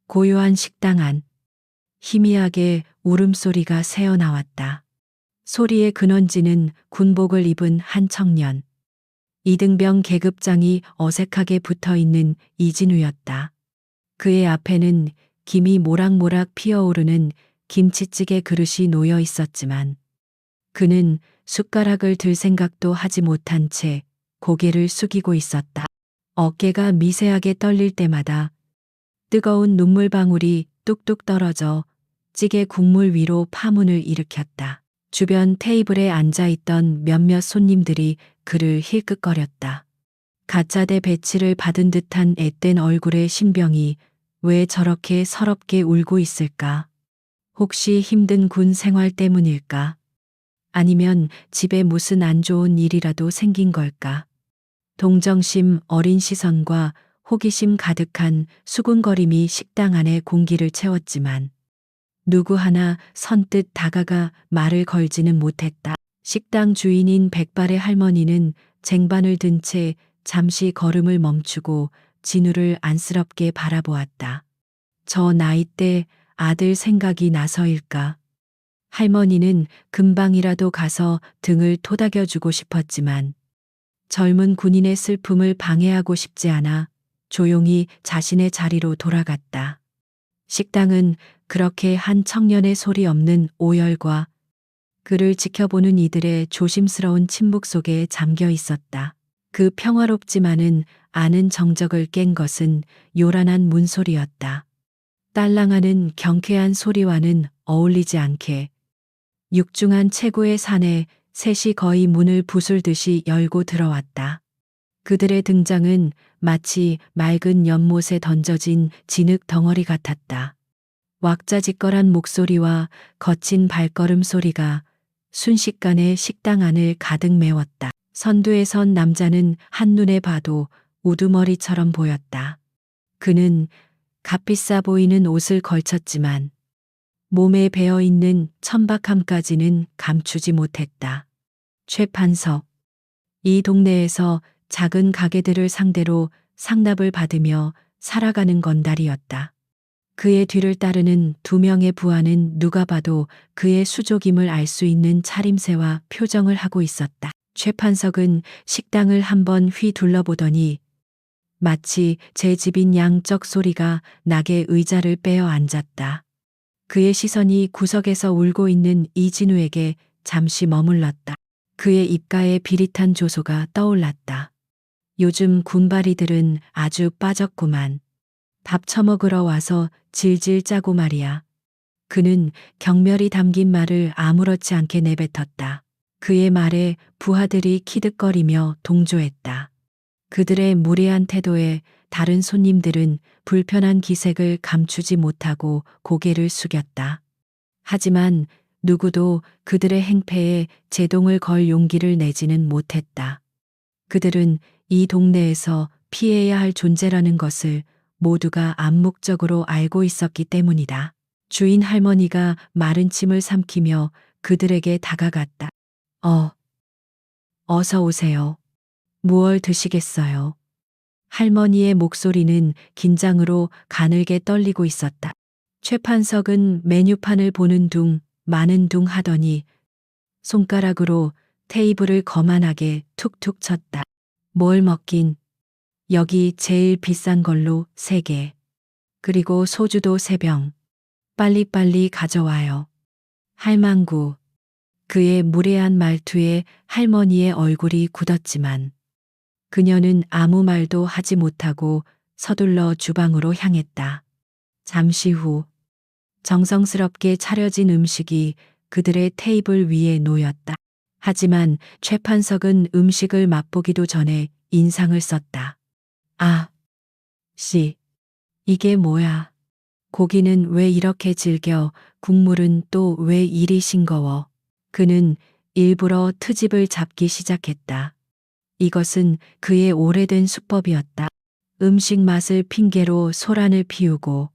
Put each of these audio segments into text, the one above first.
고요한 식당 안. 희미하게 울음소리가 새어나왔다. 소리의 근원지는 군복을 입은 한 청년. 이등병 계급장이 어색하게 붙어있는 이진우였다. 그의 앞에는 김이 모락모락 피어오르는 김치찌개 그릇이 놓여 있었지만 그는 숟가락을 들 생각도 하지 못한 채 고개를 숙이고 있었다. 어깨가 미세하게 떨릴 때마다 뜨거운 눈물방울이 뚝뚝 떨어져 찌개 국물 위로 파문을 일으켰다. 주변 테이블에 앉아있던 몇몇 손님들이 그를 힐끗거렸다. 가짜대 배치를 받은 듯한 앳된 얼굴의 신병이 왜 저렇게 서럽게 울고 있을까? 혹시 힘든 군 생활 때문일까? 아니면 집에 무슨 안 좋은 일이라도 생긴 걸까? 동정심 어린 시선과 호기심 가득한 수군거림이 식당 안의 공기를 채웠지만 누구 하나 선뜻 다가가 말을 걸지는 못했다. 식당 주인인 백발의 할머니는 쟁반을 든 채 잠시 걸음을 멈추고 진우를 안쓰럽게 바라보았다. 저 나이 때 아들 생각이 나서일까? 할머니는 금방이라도 가서 등을 토닥여주고 싶었지만 젊은 군인의 슬픔을 방해하고 싶지 않아 조용히 자신의 자리로 돌아갔다. 식당은 그렇게 한 청년의 소리 없는 오열과 그를 지켜보는 이들의 조심스러운 침묵 속에 잠겨 있었다. 그 평화롭지만은 않은 정적을 깬 것은 요란한 문소리였다. 딸랑하는 경쾌한 소리와는 어울리지 않게 육중한 체구의 산에 셋이 거의 문을 부술듯이 열고 들어왔다. 그들의 등장은 마치 맑은 연못에 던져진 진흙 덩어리 같았다. 왁자지껄한 목소리와 거친 발걸음 소리가 순식간에 식당 안을 가득 메웠다. 선두에 선 남자는 한눈에 봐도 우두머리처럼 보였다. 그는 값비싸 보이는 옷을 걸쳤지만 몸에 배어있는 천박함까지는 감추지 못했다. 최판석. 이 동네에서 작은 가게들을 상대로 상납을 받으며 살아가는 건달이었다. 그의 뒤를 따르는 두 명의 부하는 누가 봐도 그의 수족임을 알 수 있는 차림새와 표정을 하고 있었다. 최판석은 식당을 한번 휘둘러보더니 마치 제 집인 양적 소리가 나게 의자를 빼어 앉았다. 그의 시선이 구석에서 울고 있는 이진우에게 잠시 머물렀다. 그의 입가에 비릿한 조소가 떠올랐다. 요즘 군바리들은 아주 빠졌구만. 밥 처먹으러 와서 질질 짜고 말이야. 그는 경멸이 담긴 말을 아무렇지 않게 내뱉었다. 그의 말에 부하들이 키득거리며 동조했다. 그들의 무례한 태도에 다른 손님들은 불편한 기색을 감추지 못하고 고개를 숙였다. 하지만 누구도 그들의 행패에 제동을 걸 용기를 내지는 못했다. 그들은 이 동네에서 피해야 할 존재라는 것을 모두가 암묵적으로 알고 있었기 때문이다. 주인 할머니가 마른 침을 삼키며 그들에게 다가갔다. 어서 오세요. 무얼 드시겠어요? 할머니의 목소리는 긴장으로 가늘게 떨리고 있었다. 최판석은 메뉴판을 보는 둥 마는 둥 하더니 손가락으로 테이블을 거만하게 툭툭 쳤다. 뭘 먹긴. 여기 제일 비싼 걸로 3개. 그리고 소주도 3병. 빨리빨리 가져와요. 할망구. 그의 무례한 말투에 할머니의 얼굴이 굳었지만 그녀는 아무 말도 하지 못하고 서둘러 주방으로 향했다. 잠시 후 정성스럽게 차려진 음식이 그들의 테이블 위에 놓였다. 하지만 최판석은 음식을 맛보기도 전에 인상을 썼다. 아, 씨, 이게 뭐야? 고기는 왜 이렇게 질겨, 국물은 또 왜 이리 싱거워? 그는 일부러 트집을 잡기 시작했다. 이것은 그의 오래된 수법이었다. 음식 맛을 핑계로 소란을 피우고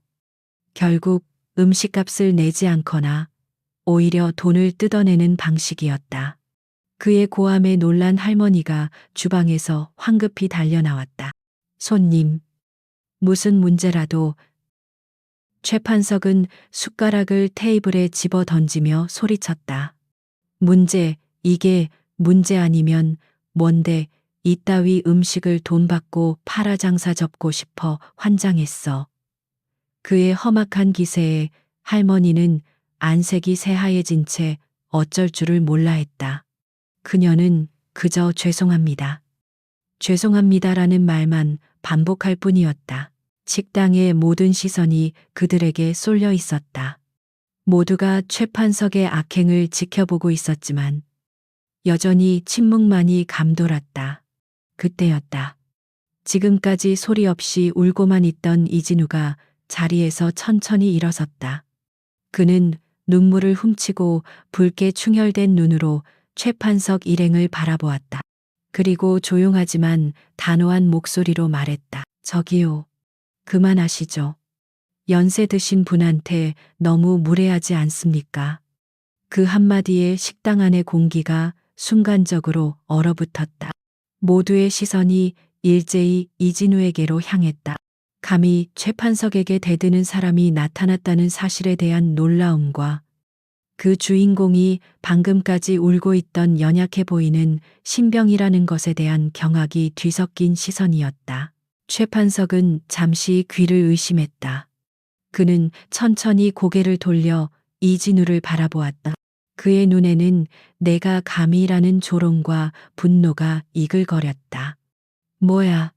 결국 음식값을 내지 않거나 오히려 돈을 뜯어내는 방식이었다. 그의 고함에 놀란 할머니가 주방에서 황급히 달려나왔다. 손님, 무슨 문제라도. 최판석은 숟가락을 테이블에 집어 던지며 소리쳤다. 문제, 이게 문제 아니면 뭔데 이따위 음식을 돈 받고 팔아장사 접고 싶어 환장했어. 그의 험악한 기세에 할머니는 안색이 새하얘진 채 어쩔 줄을 몰라 했다. 그녀는 그저 죄송합니다. 죄송합니다라는 말만 반복할 뿐이었다. 식당의 모든 시선이 그들에게 쏠려 있었다. 모두가 최판석의 악행을 지켜보고 있었지만 여전히 침묵만이 감돌았다. 그때였다. 지금까지 소리 없이 울고만 있던 이진우가 자리에서 천천히 일어섰다. 그는 눈물을 훔치고 붉게 충혈된 눈으로 최판석 일행을 바라보았다. 그리고 조용하지만 단호한 목소리로 말했다. 저기요. 그만하시죠. 연세 드신 분한테 너무 무례하지 않습니까? 그 한마디에 식당 안의 공기가 순간적으로 얼어붙었다. 모두의 시선이 일제히 이진우에게로 향했다. 감히 최판석에게 대드는 사람이 나타났다는 사실에 대한 놀라움과 그 주인공이 방금까지 울고 있던 연약해 보이는 신병이라는 것에 대한 경악이 뒤섞인 시선이었다. 최판석은 잠시 귀를 의심했다. 그는 천천히 고개를 돌려 이진우를 바라보았다. 그의 눈에는 내가 감히라는 조롱과 분노가 이글거렸다. 뭐야?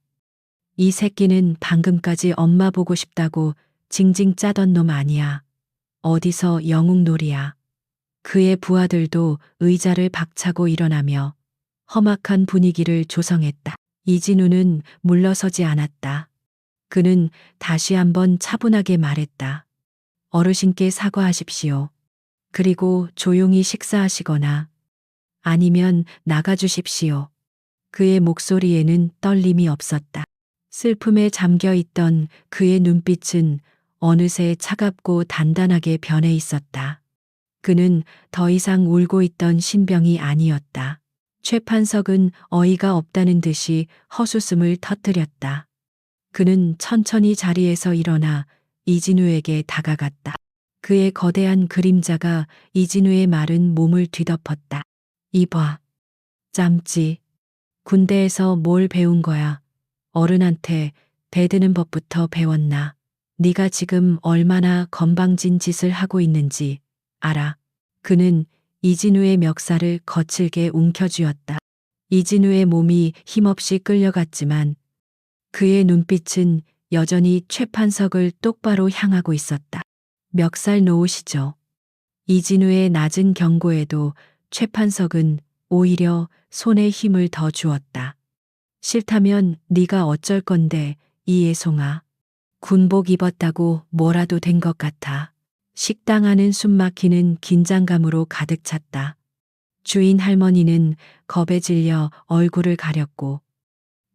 이 새끼는 방금까지 엄마 보고 싶다고 징징 짜던 놈 아니야. 어디서 영웅놀이야. 그의 부하들도 의자를 박차고 일어나며 험악한 분위기를 조성했다. 이진우는 물러서지 않았다. 그는 다시 한번 차분하게 말했다. 어르신께 사과하십시오. 그리고 조용히 식사하시거나 아니면 나가주십시오. 그의 목소리에는 떨림이 없었다. 슬픔에 잠겨 있던 그의 눈빛은 어느새 차갑고 단단하게 변해 있었다. 그는 더 이상 울고 있던 신병이 아니었다. 최판석은 어이가 없다는 듯이 헛웃음을 터뜨렸다. 그는 천천히 자리에서 일어나 이진우에게 다가갔다. 그의 거대한 그림자가 이진우의 마른 몸을 뒤덮었다. 이봐. 짬찌. 군대에서 뭘 배운 거야. 어른한테 대드는 법부터 배웠나. 네가 지금 얼마나 건방진 짓을 하고 있는지 알아. 그는 이진우의 멱살을 거칠게 움켜쥐었다. 이진우의 몸이 힘없이 끌려갔지만 그의 눈빛은 여전히 최판석을 똑바로 향하고 있었다. 멱살 놓으시죠. 이진우의 낮은 경고에도 최판석은 오히려 손에 힘을 더 주었다. 싫다면 네가 어쩔 건데 이예송아. 군복 입었다고 뭐라도 된 것 같아. 식당 안은 숨막히는 긴장감으로 가득 찼다. 주인 할머니는 겁에 질려 얼굴을 가렸고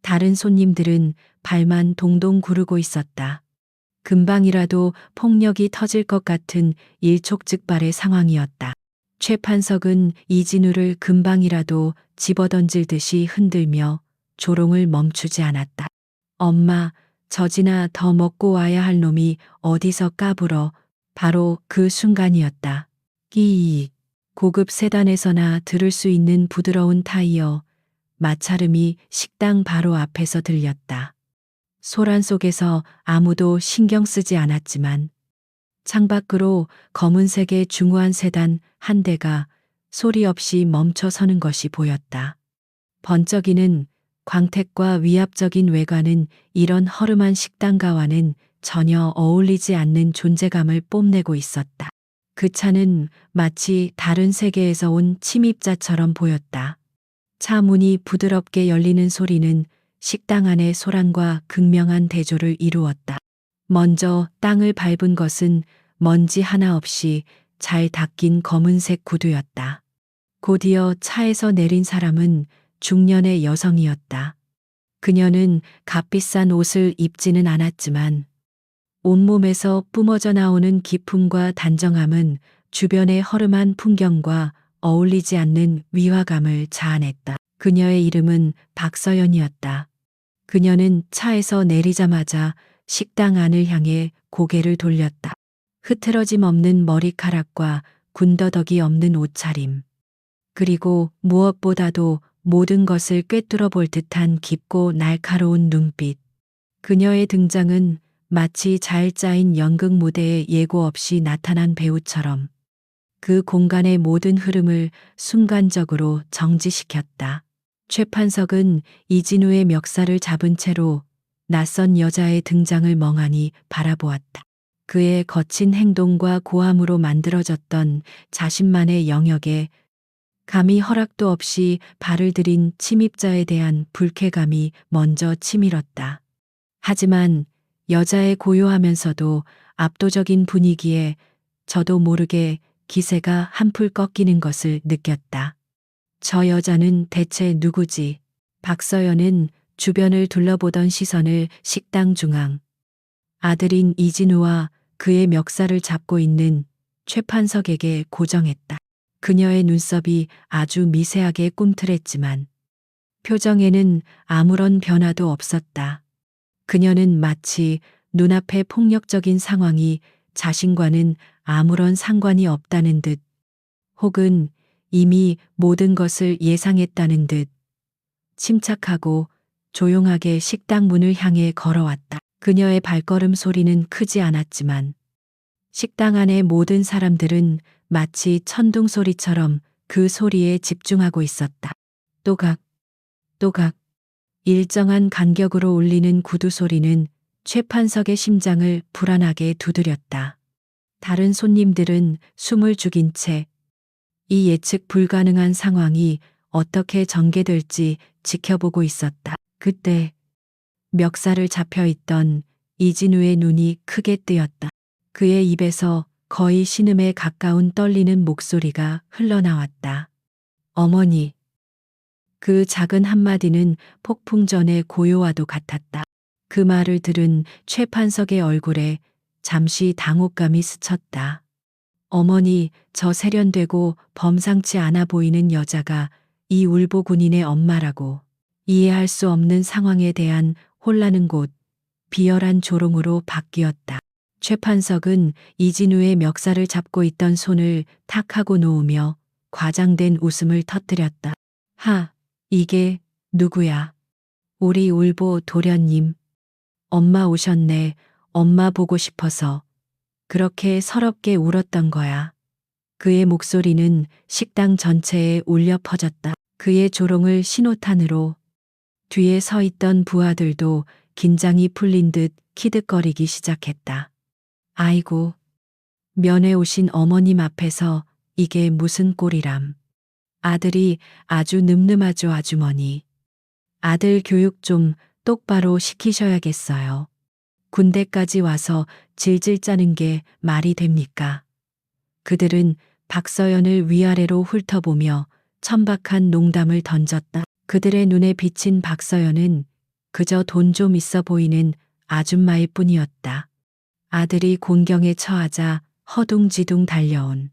다른 손님들은 발만 동동 구르고 있었다. 금방이라도 폭력이 터질 것 같은 일촉즉발의 상황이었다. 최판석은 이진우를 금방이라도 집어던질 듯이 흔들며 조롱을 멈추지 않았다. 엄마, 젖이나 더 먹고 와야 할 놈이 어디서 까불어. 바로 그 순간이었다. 끼익. 고급 세단에서나 들을 수 있는 부드러운 타이어 마찰음이 식당 바로 앞에서 들렸다. 소란 속에서 아무도 신경 쓰지 않았지만 창밖으로 검은색의 중후한 세단 한 대가 소리 없이 멈춰 서는 것이 보였다. 번쩍이는 광택과 위압적인 외관은 이런 허름한 식당가와는 전혀 어울리지 않는 존재감을 뽐내고 있었다. 그 차는 마치 다른 세계에서 온 침입자처럼 보였다. 차 문이 부드럽게 열리는 소리는 식당 안의 소란과 극명한 대조를 이루었다. 먼저 땅을 밟은 것은 먼지 하나 없이 잘 닦인 검은색 구두였다. 곧이어 차에서 내린 사람은 중년의 여성이었다. 그녀는 값비싼 옷을 입지는 않았지만 온몸에서 뿜어져 나오는 기품과 단정함은 주변의 허름한 풍경과 어울리지 않는 위화감을 자아냈다. 그녀의 이름은 박서연이었다. 그녀는 차에서 내리자마자 식당 안을 향해 고개를 돌렸다. 흐트러짐 없는 머리카락과 군더더기 없는 옷차림. 그리고 무엇보다도 모든 것을 꿰뚫어 볼 듯한 깊고 날카로운 눈빛. 그녀의 등장은 마치 잘 짜인 연극 무대에 예고 없이 나타난 배우처럼 그 공간의 모든 흐름을 순간적으로 정지시켰다. 최판석은 이진우의 멱살을 잡은 채로 낯선 여자의 등장을 멍하니 바라보았다. 그의 거친 행동과 고함으로 만들어졌던 자신만의 영역에 감히 허락도 없이 발을 들인 침입자에 대한 불쾌감이 먼저 치밀었다. 하지만 여자의 고요하면서도 압도적인 분위기에 저도 모르게 기세가 한풀 꺾이는 것을 느꼈다. 저 여자는 대체 누구지? 박서연은 주변을 둘러보던 시선을 식당 중앙, 아들인 이진우와 그의 멱살을 잡고 있는 최판석에게 고정했다. 그녀의 눈썹이 아주 미세하게 꿈틀했지만 표정에는 아무런 변화도 없었다. 그녀는 마치 눈앞의 폭력적인 상황이 자신과는 아무런 상관이 없다는 듯, 혹은 이미 모든 것을 예상했다는 듯 침착하고 조용하게 식당 문을 향해 걸어왔다. 그녀의 발걸음 소리는 크지 않았지만 식당 안의 모든 사람들은 마치 천둥 소리처럼 그 소리에 집중하고 있었다. 또각, 또각, 일정한 간격으로 울리는 구두 소리는 최판석의 심장을 불안하게 두드렸다. 다른 손님들은 숨을 죽인 채 이 예측 불가능한 상황이 어떻게 전개될지 지켜보고 있었다. 그때 멱살을 잡혀 있던 이진우의 눈이 크게 뜨였다. 그의 입에서 거의 신음에 가까운 떨리는 목소리가 흘러나왔다. 어머니. 그 작은 한마디는 폭풍 전의 고요와도 같았다. 그 말을 들은 최판석의 얼굴에 잠시 당혹감이 스쳤다. 어머니, 저 세련되고 범상치 않아 보이는 여자가 이 울보 군인의 엄마라고. 이해할 수 없는 상황에 대한 혼란은 곧 비열한 조롱으로 바뀌었다. 최판석은 이진우의 멱살을 잡고 있던 손을 탁 하고 놓으며 과장된 웃음을 터뜨렸다. 이게 누구야? 우리 울보 도련님. 엄마 오셨네. 엄마 보고 싶어서. 그렇게 서럽게 울었던 거야. 그의 목소리는 식당 전체에 울려 퍼졌다. 그의 조롱을 신호탄으로 뒤에 서 있던 부하들도 긴장이 풀린 듯 키득거리기 시작했다. 아이고, 면회 오신 어머님 앞에서 이게 무슨 꼴이람. 아들이 아주 늠름하죠, 아주머니. 아들 교육 좀 똑바로 시키셔야겠어요. 군대까지 와서 질질 짜는 게 말이 됩니까? 그들은 박서연을 위아래로 훑어보며 천박한 농담을 던졌다. 그들의 눈에 비친 박서연은 그저 돈 좀 있어 보이는 아줌마일 뿐이었다. 아들이 곤경에 처하자 허둥지둥 달려온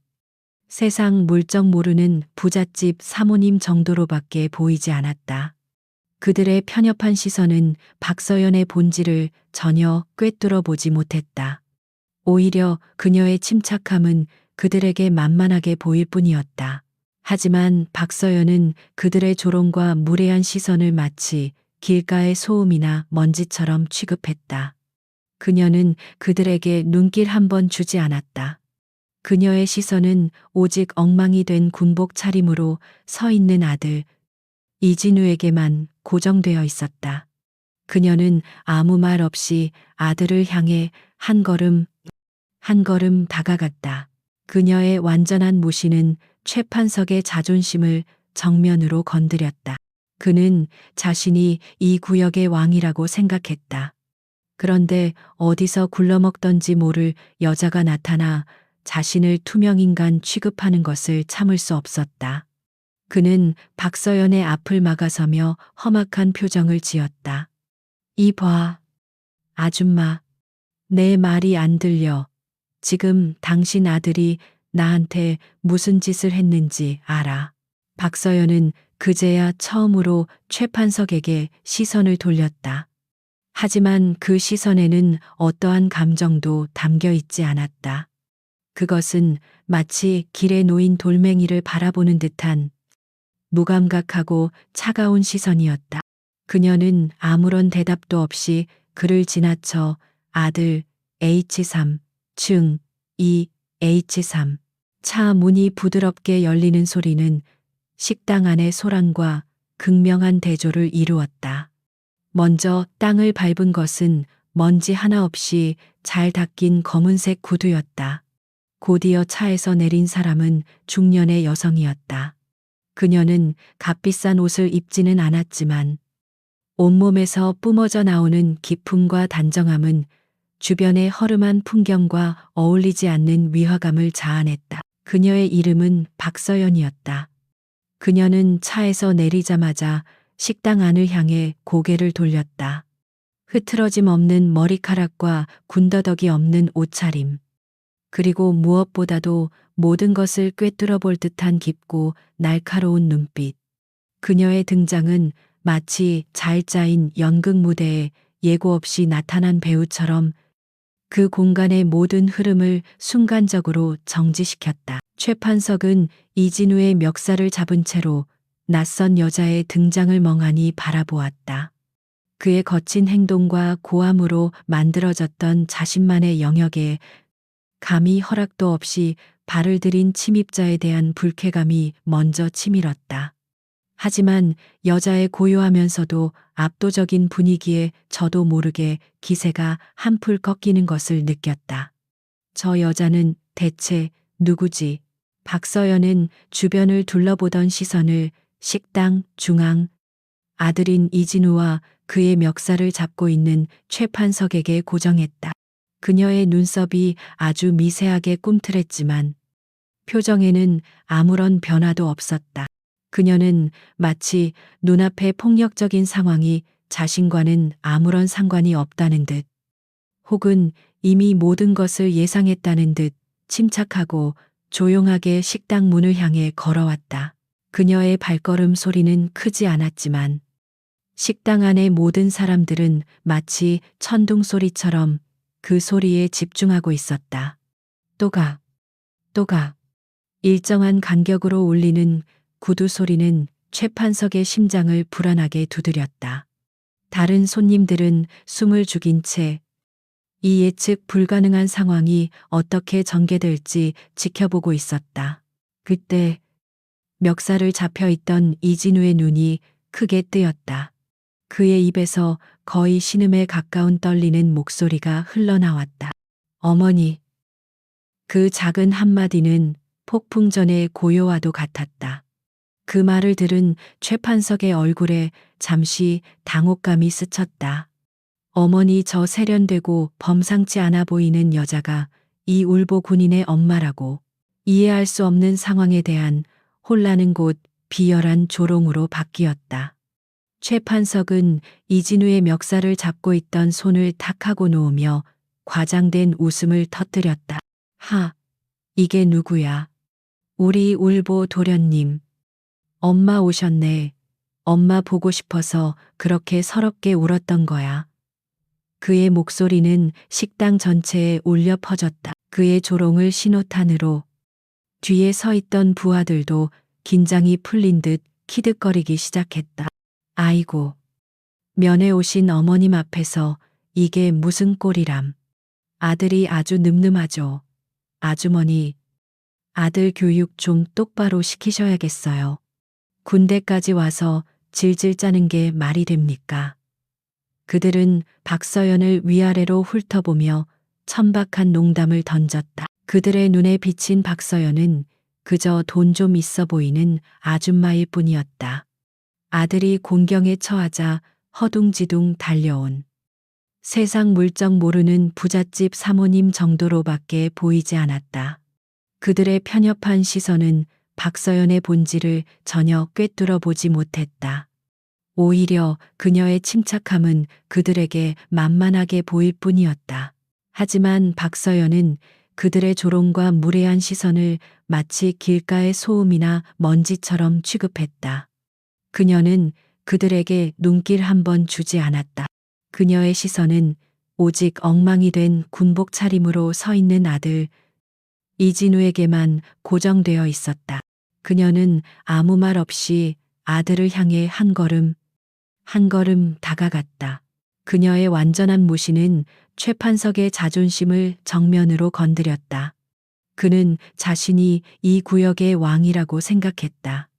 세상 물정 모르는 부잣집 사모님 정도로밖에 보이지 않았다. 그들의 편협한 시선은 박서연의 본질을 전혀 꿰뚫어 보지 못했다. 오히려 그녀의 침착함은 그들에게 만만하게 보일 뿐이었다. 하지만 박서연은 그들의 조롱과 무례한 시선을 마치 길가의 소음이나 먼지처럼 취급했다. 그녀는 그들에게 눈길 한 번 주지 않았다. 그녀의 시선은 오직 엉망이 된 군복 차림으로 서 있는 아들 이진우에게만 고정되어 있었다. 그녀는 아무 말 없이 아들을 향해 한 걸음 다가갔다. 그녀의 완전한 무시는 최판석의 자존심을 정면으로 건드렸다. 그는 자신이 이 구역의 왕이라고 생각했다. 그런데 어디서 굴러먹던지 모를 여자가 나타나 자신을 투명인간 취급하는 것을 참을 수 없었다. 그는 박서연의 앞을 막아서며 험악한 표정을 지었다. 이봐, 아줌마, 내 말이 안 들려. 지금 당신 아들이 나한테 무슨 짓을 했는지 알아. 박서연은 그제야 처음으로 최판석에게 시선을 돌렸다. 하지만 그 시선에는 어떠한 감정도 담겨 있지 않았다. 그것은 마치 길에 놓인 돌멩이를 바라보는 듯한 무감각하고 차가운 시선이었다. 그녀는 아무런 대답도 없이 그를 지나쳐 아들 H3 층 2 H3 차 문이 부드럽게 열리는 소리는 식당 안의 소란과 극명한 대조를 이루었다. 먼저 땅을 밟은 것은 먼지 하나 없이 잘 닦인 검은색 구두였다. 곧이어 차에서 내린 사람은 중년의 여성이었다. 그녀는 값비싼 옷을 입지는 않았지만 온몸에서 뿜어져 나오는 기품과 단정함은 주변의 허름한 풍경과 어울리지 않는 위화감을 자아냈다. 그녀의 이름은 박서연이었다. 그녀는 차에서 내리자마자 식당 안을 향해 고개를 돌렸다. 흐트러짐 없는 머리카락과 군더더기 없는 옷차림. 그리고 무엇보다도 모든 것을 꿰뚫어 볼 듯한 깊고 날카로운 눈빛. 그녀의 등장은 마치 잘 짜인 연극 무대에 예고 없이 나타난 배우처럼 그 공간의 모든 흐름을 순간적으로 정지시켰다. 최판석은 이진우의 멱살을 잡은 채로 낯선 여자의 등장을 멍하니 바라보았다. 그의 거친 행동과 고함으로 만들어졌던 자신만의 영역에 감히 허락도 없이 발을 들인 침입자에 대한 불쾌감이 먼저 치밀었다. 하지만 여자의 고요하면서도 압도적인 분위기에 저도 모르게 기세가 한풀 꺾이는 것을 느꼈다. 저 여자는 대체 누구지? 박서연은 주변을 둘러보던 시선을 식당 중앙 아들인 이진우와 그의 멱살을 잡고 있는 최판석에게 고정했다. 그녀의 눈썹이 아주 미세하게 꿈틀했지만 표정에는 아무런 변화도 없었다. 그녀는 마치 눈앞의 폭력적인 상황이 자신과는 아무런 상관이 없다는 듯, 혹은 이미 모든 것을 예상했다는 듯 침착하고 조용하게 식당 문을 향해 걸어왔다. 그녀의 발걸음 소리는 크지 않았지만 식당 안의 모든 사람들은 마치 천둥 소리처럼 그 소리에 집중하고 있었다. 또 가, 또 가. 일정한 간격으로 울리는 구두 소리는 최판석의 심장을 불안하게 두드렸다. 다른 손님들은 숨을 죽인 채 이 예측 불가능한 상황이 어떻게 전개될지 지켜보고 있었다. 그때 멱살을 잡혀 있던 이진우의 눈이 크게 뜨였다. 그의 입에서 거의 신음에 가까운 떨리는 목소리가 흘러나왔다. 어머니. 그 작은 한마디는 폭풍 전의 고요와도 같았다. 그 말을 들은 최판석의 얼굴에 잠시 당혹감이 스쳤다. 어머니, 저 세련되고 범상치 않아 보이는 여자가 이 울보 군인의 엄마라고. 이해할 수 없는 상황에 대한 혼란은 곧 비열한 조롱으로 바뀌었다. 최판석은 이진우의 멱살을 잡고 있던 손을 탁 하고 놓으며 과장된 웃음을 터뜨렸다. 하, 이게 누구야? 우리 울보 도련님. 엄마 오셨네. 엄마 보고 싶어서 그렇게 서럽게 울었던 거야. 그의 목소리는 식당 전체에 울려 퍼졌다. 그의 조롱을 신호탄으로 뒤에 서 있던 부하들도 긴장이 풀린 듯 키득거리기 시작했다. 아이고. 면회 오신 어머님 앞에서 이게 무슨 꼴이람. 아들이 아주 늠름하죠. 아주머니, 아들 교육 좀 똑바로 시키셔야겠어요. 군대까지 와서 질질 짜는 게 말이 됩니까? 그들은 박서연을 위아래로 훑어보며 천박한 농담을 던졌다. 그들의 눈에 비친 박서연은 그저 돈 좀 있어 보이는 아줌마일 뿐이었다. 아들이 곤경에 처하자 허둥지둥 달려온 세상 물정 모르는 부잣집 사모님 정도로밖에 보이지 않았다. 그들의 편협한 시선은 박서연의 본질을 전혀 꿰뚫어 보지 못했다. 오히려 그녀의 침착함은 그들에게 만만하게 보일 뿐이었다. 하지만 박서연은 그들의 조롱과 무례한 시선을 마치 길가의 소음이나 먼지처럼 취급했다. 그녀는 그들에게 눈길 한 번 주지 않았다. 그녀의 시선은 오직 엉망이 된 군복 차림으로 서 있는 아들 이진우에게만 고정되어 있었다. 그녀는 아무 말 없이 아들을 향해 한 걸음 한 걸음 다가갔다. 그녀의 완전한 무시는 최판석의 자존심을 정면으로 건드렸다. 그는 자신이 이 구역의 왕이라고 생각했다.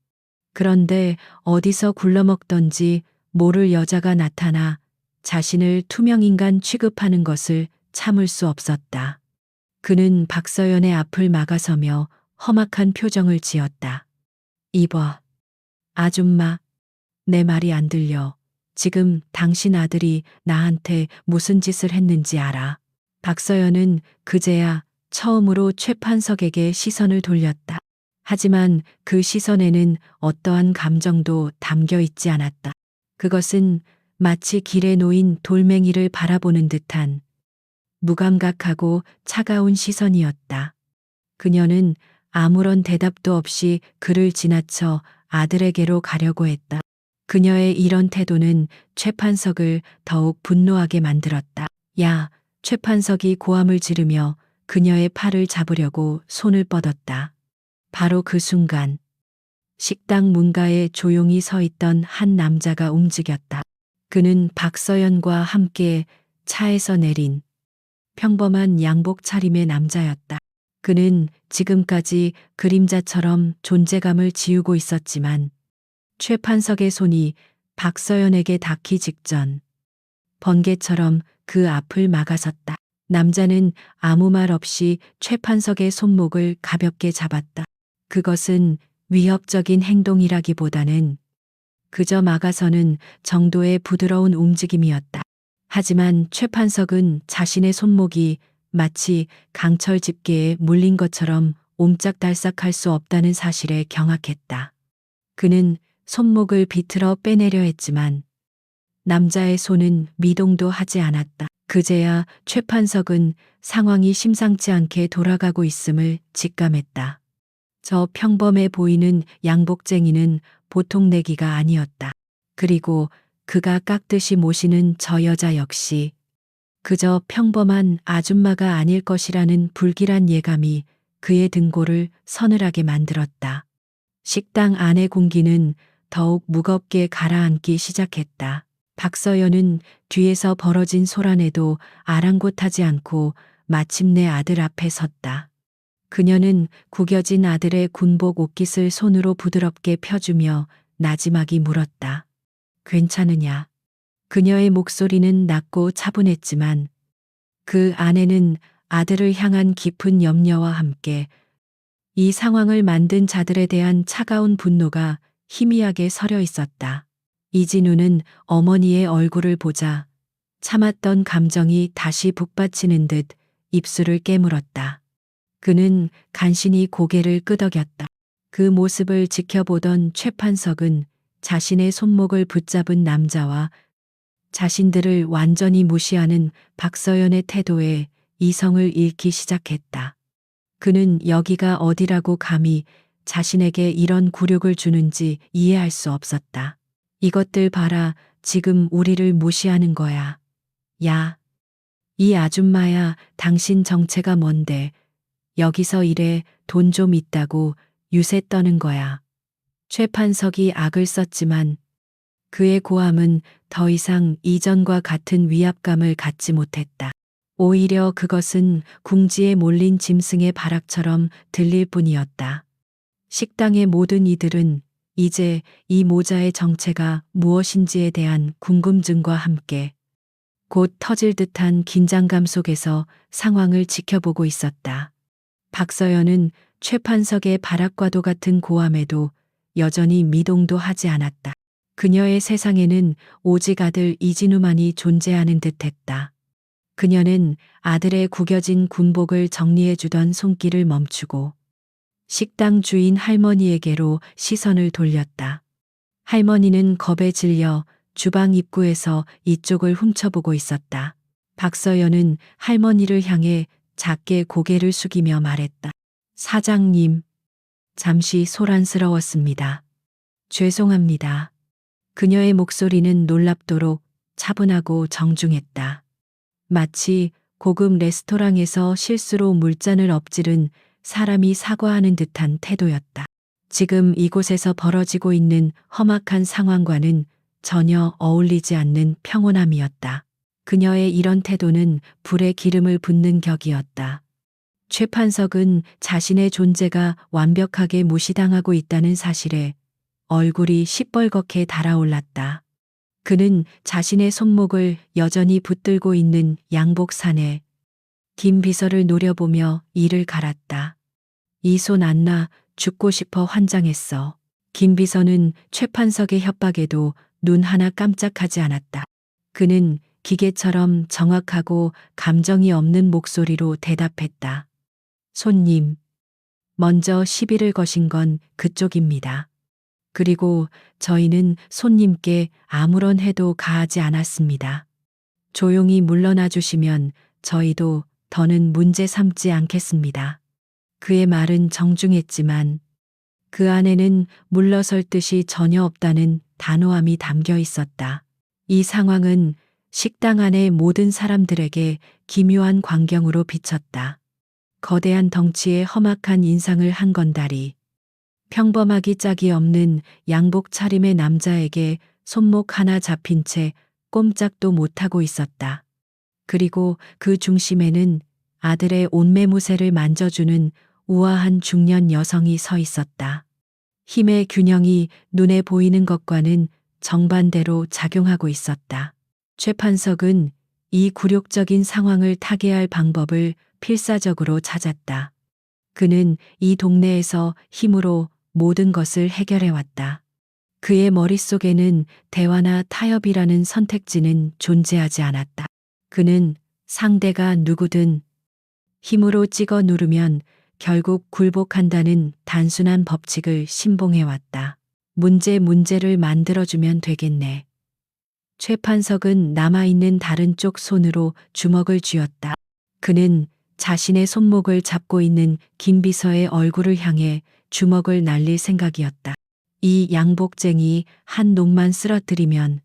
그런데 어디서 굴러먹던지 모를 여자가 나타나 자신을 투명인간 취급하는 것을 참을 수 없었다. 그는 박서연의 앞을 막아서며 험악한 표정을 지었다. 이봐, 아줌마, 내 말이 안 들려. 지금 당신 아들이 나한테 무슨 짓을 했는지 알아. 박서연은 그제야 처음으로 최판석에게 시선을 돌렸다. 하지만 그 시선에는 어떠한 감정도 담겨 있지 않았다. 그것은 마치 길에 놓인 돌멩이를 바라보는 듯한 무감각하고 차가운 시선이었다. 그녀는 아무런 대답도 없이 그를 지나쳐 아들에게로 가려고 했다. 그녀의 이런 태도는 최판석을 더욱 분노하게 만들었다. 야, 최판석이 고함을 지르며 그녀의 팔을 잡으려고 손을 뻗었다. 바로 그 순간 식당 문가에 조용히 서 있던 한 남자가 움직였다. 그는 박서연과 함께 차에서 내린 평범한 양복 차림의 남자였다. 그는 지금까지 그림자처럼 존재감을 지우고 있었지만 최판석의 손이 박서연에게 닿기 직전 번개처럼 그 앞을 막아섰다. 남자는 아무 말 없이 최판석의 손목을 가볍게 잡았다. 그것은 위협적인 행동이라기보다는 그저 막아서는 정도의 부드러운 움직임이었다. 하지만 최판석은 자신의 손목이 마치 강철 집게에 물린 것처럼 옴짝달싹할 수 없다는 사실에 경악했다. 그는 손목을 비틀어 빼내려 했지만 남자의 손은 미동도 하지 않았다. 그제야 최판석은 상황이 심상치 않게 돌아가고 있음을 직감했다. 저 평범해 보이는 양복쟁이는 보통 내기가 아니었다. 그리고 그가 깍듯이 모시는 저 여자 역시 그저 평범한 아줌마가 아닐 것이라는 불길한 예감이 그의 등골을 서늘하게 만들었다. 식당 안의 공기는 더욱 무겁게 가라앉기 시작했다. 박서연은 뒤에서 벌어진 소란에도 아랑곳하지 않고 마침내 아들 앞에 섰다. 그녀는 구겨진 아들의 군복 옷깃을 손으로 부드럽게 펴주며 나지막이 물었다. 괜찮으냐? 그녀의 목소리는 낮고 차분했지만 그 안에는 아들을 향한 깊은 염려와 함께 이 상황을 만든 자들에 대한 차가운 분노가 희미하게 서려 있었다. 이진우는 어머니의 얼굴을 보자 참았던 감정이 다시 북받치는 듯 입술을 깨물었다. 그는 간신히 고개를 끄덕였다. 그 모습을 지켜보던 최판석은 자신의 손목을 붙잡은 남자와 자신들을 완전히 무시하는 박서연의 태도에 이성을 잃기 시작했다. 그는 여기가 어디라고 감히 자신에게 이런 굴욕을 주는지 이해할 수 없었다. 이것들 봐라, 지금 우리를 무시하는 거야. 야, 이 아줌마야, 당신 정체가 뭔데 여기서 이래 돈 좀 있다고 유세 떠는 거야. 최판석이 악을 썼지만 그의 고함은 더 이상 이전과 같은 위압감을 갖지 못했다. 오히려 그것은 궁지에 몰린 짐승의 발악처럼 들릴 뿐이었다. 식당의 모든 이들은 이제 이 모자의 정체가 무엇인지에 대한 궁금증과 함께 곧 터질 듯한 긴장감 속에서 상황을 지켜보고 있었다. 박서연은 최판석의 발악과도 같은 고함에도 여전히 미동도 하지 않았다. 그녀의 세상에는 오직 아들 이진우만이 존재하는 듯했다. 그녀는 아들의 구겨진 군복을 정리해 주던 손길을 멈추고 식당 주인 할머니에게로 시선을 돌렸다. 할머니는 겁에 질려 주방 입구에서 이쪽을 훔쳐보고 있었다. 박서연은 할머니를 향해 작게 고개를 숙이며 말했다. 사장님, 잠시 소란스러웠습니다. 죄송합니다. 그녀의 목소리는 놀랍도록 차분하고 정중했다. 마치 고급 레스토랑에서 실수로 물잔을 엎지른 사람이 사과하는 듯한 태도였다. 지금 이곳에서 벌어지고 있는 험악한 상황과는 전혀 어울리지 않는 평온함이었다. 그녀의 이런 태도는 불에 기름을 붓는 격이었다. 최판석은 자신의 존재가 완벽하게 무시당하고 있다는 사실에 얼굴이 시뻘겋게 달아올랐다. 그는 자신의 손목을 여전히 붙들고 있는 양복산에 김 비서를 노려보며 이를 갈았다. 이 손 안 놔, 죽고 싶어 환장했어. 김 비서는 최판석의 협박에도 눈 하나 깜짝하지 않았다. 그는 기계처럼 정확하고 감정이 없는 목소리로 대답했다. 손님, 먼저 시비를 거신 건 그쪽입니다. 그리고 저희는 손님께 아무런 해도 가하지 않았습니다. 조용히 물러나 주시면 저희도 더는 문제 삼지 않겠습니다. 그의 말은 정중했지만 그 안에는 물러설 뜻이 전혀 없다는 단호함이 담겨 있었다. 이 상황은 식당 안의 모든 사람들에게 기묘한 광경으로 비쳤다. 거대한 덩치에 험악한 인상을 한 건다리, 평범하기 짝이 없는 양복 차림의 남자에게 손목 하나 잡힌 채 꼼짝도 못하고 있었다. 그리고 그 중심에는 아들의 옷매무새를 만져주는 우아한 중년 여성이 서 있었다. 힘의 균형이 눈에 보이는 것과는 정반대로 작용하고 있었다. 최판석은 이 굴욕적인 상황을 타개할 방법을 필사적으로 찾았다. 그는 이 동네에서 힘으로 모든 것을 해결해왔다. 그의 머릿속에는 대화나 타협이라는 선택지는 존재하지 않았다. 그는 상대가 누구든 힘으로 찍어 누르면 결국 굴복한다는 단순한 법칙을 신봉해왔다. 문제를 만들어주면 되겠네. 최판석은 남아있는 다른 쪽 손으로 주먹을 쥐었다. 그는 자신의 손목을 잡고 있는 김 비서의 얼굴을 향해 주먹을 날릴 생각이었다. 이 양복쟁이 한 놈만 쓰러뜨리면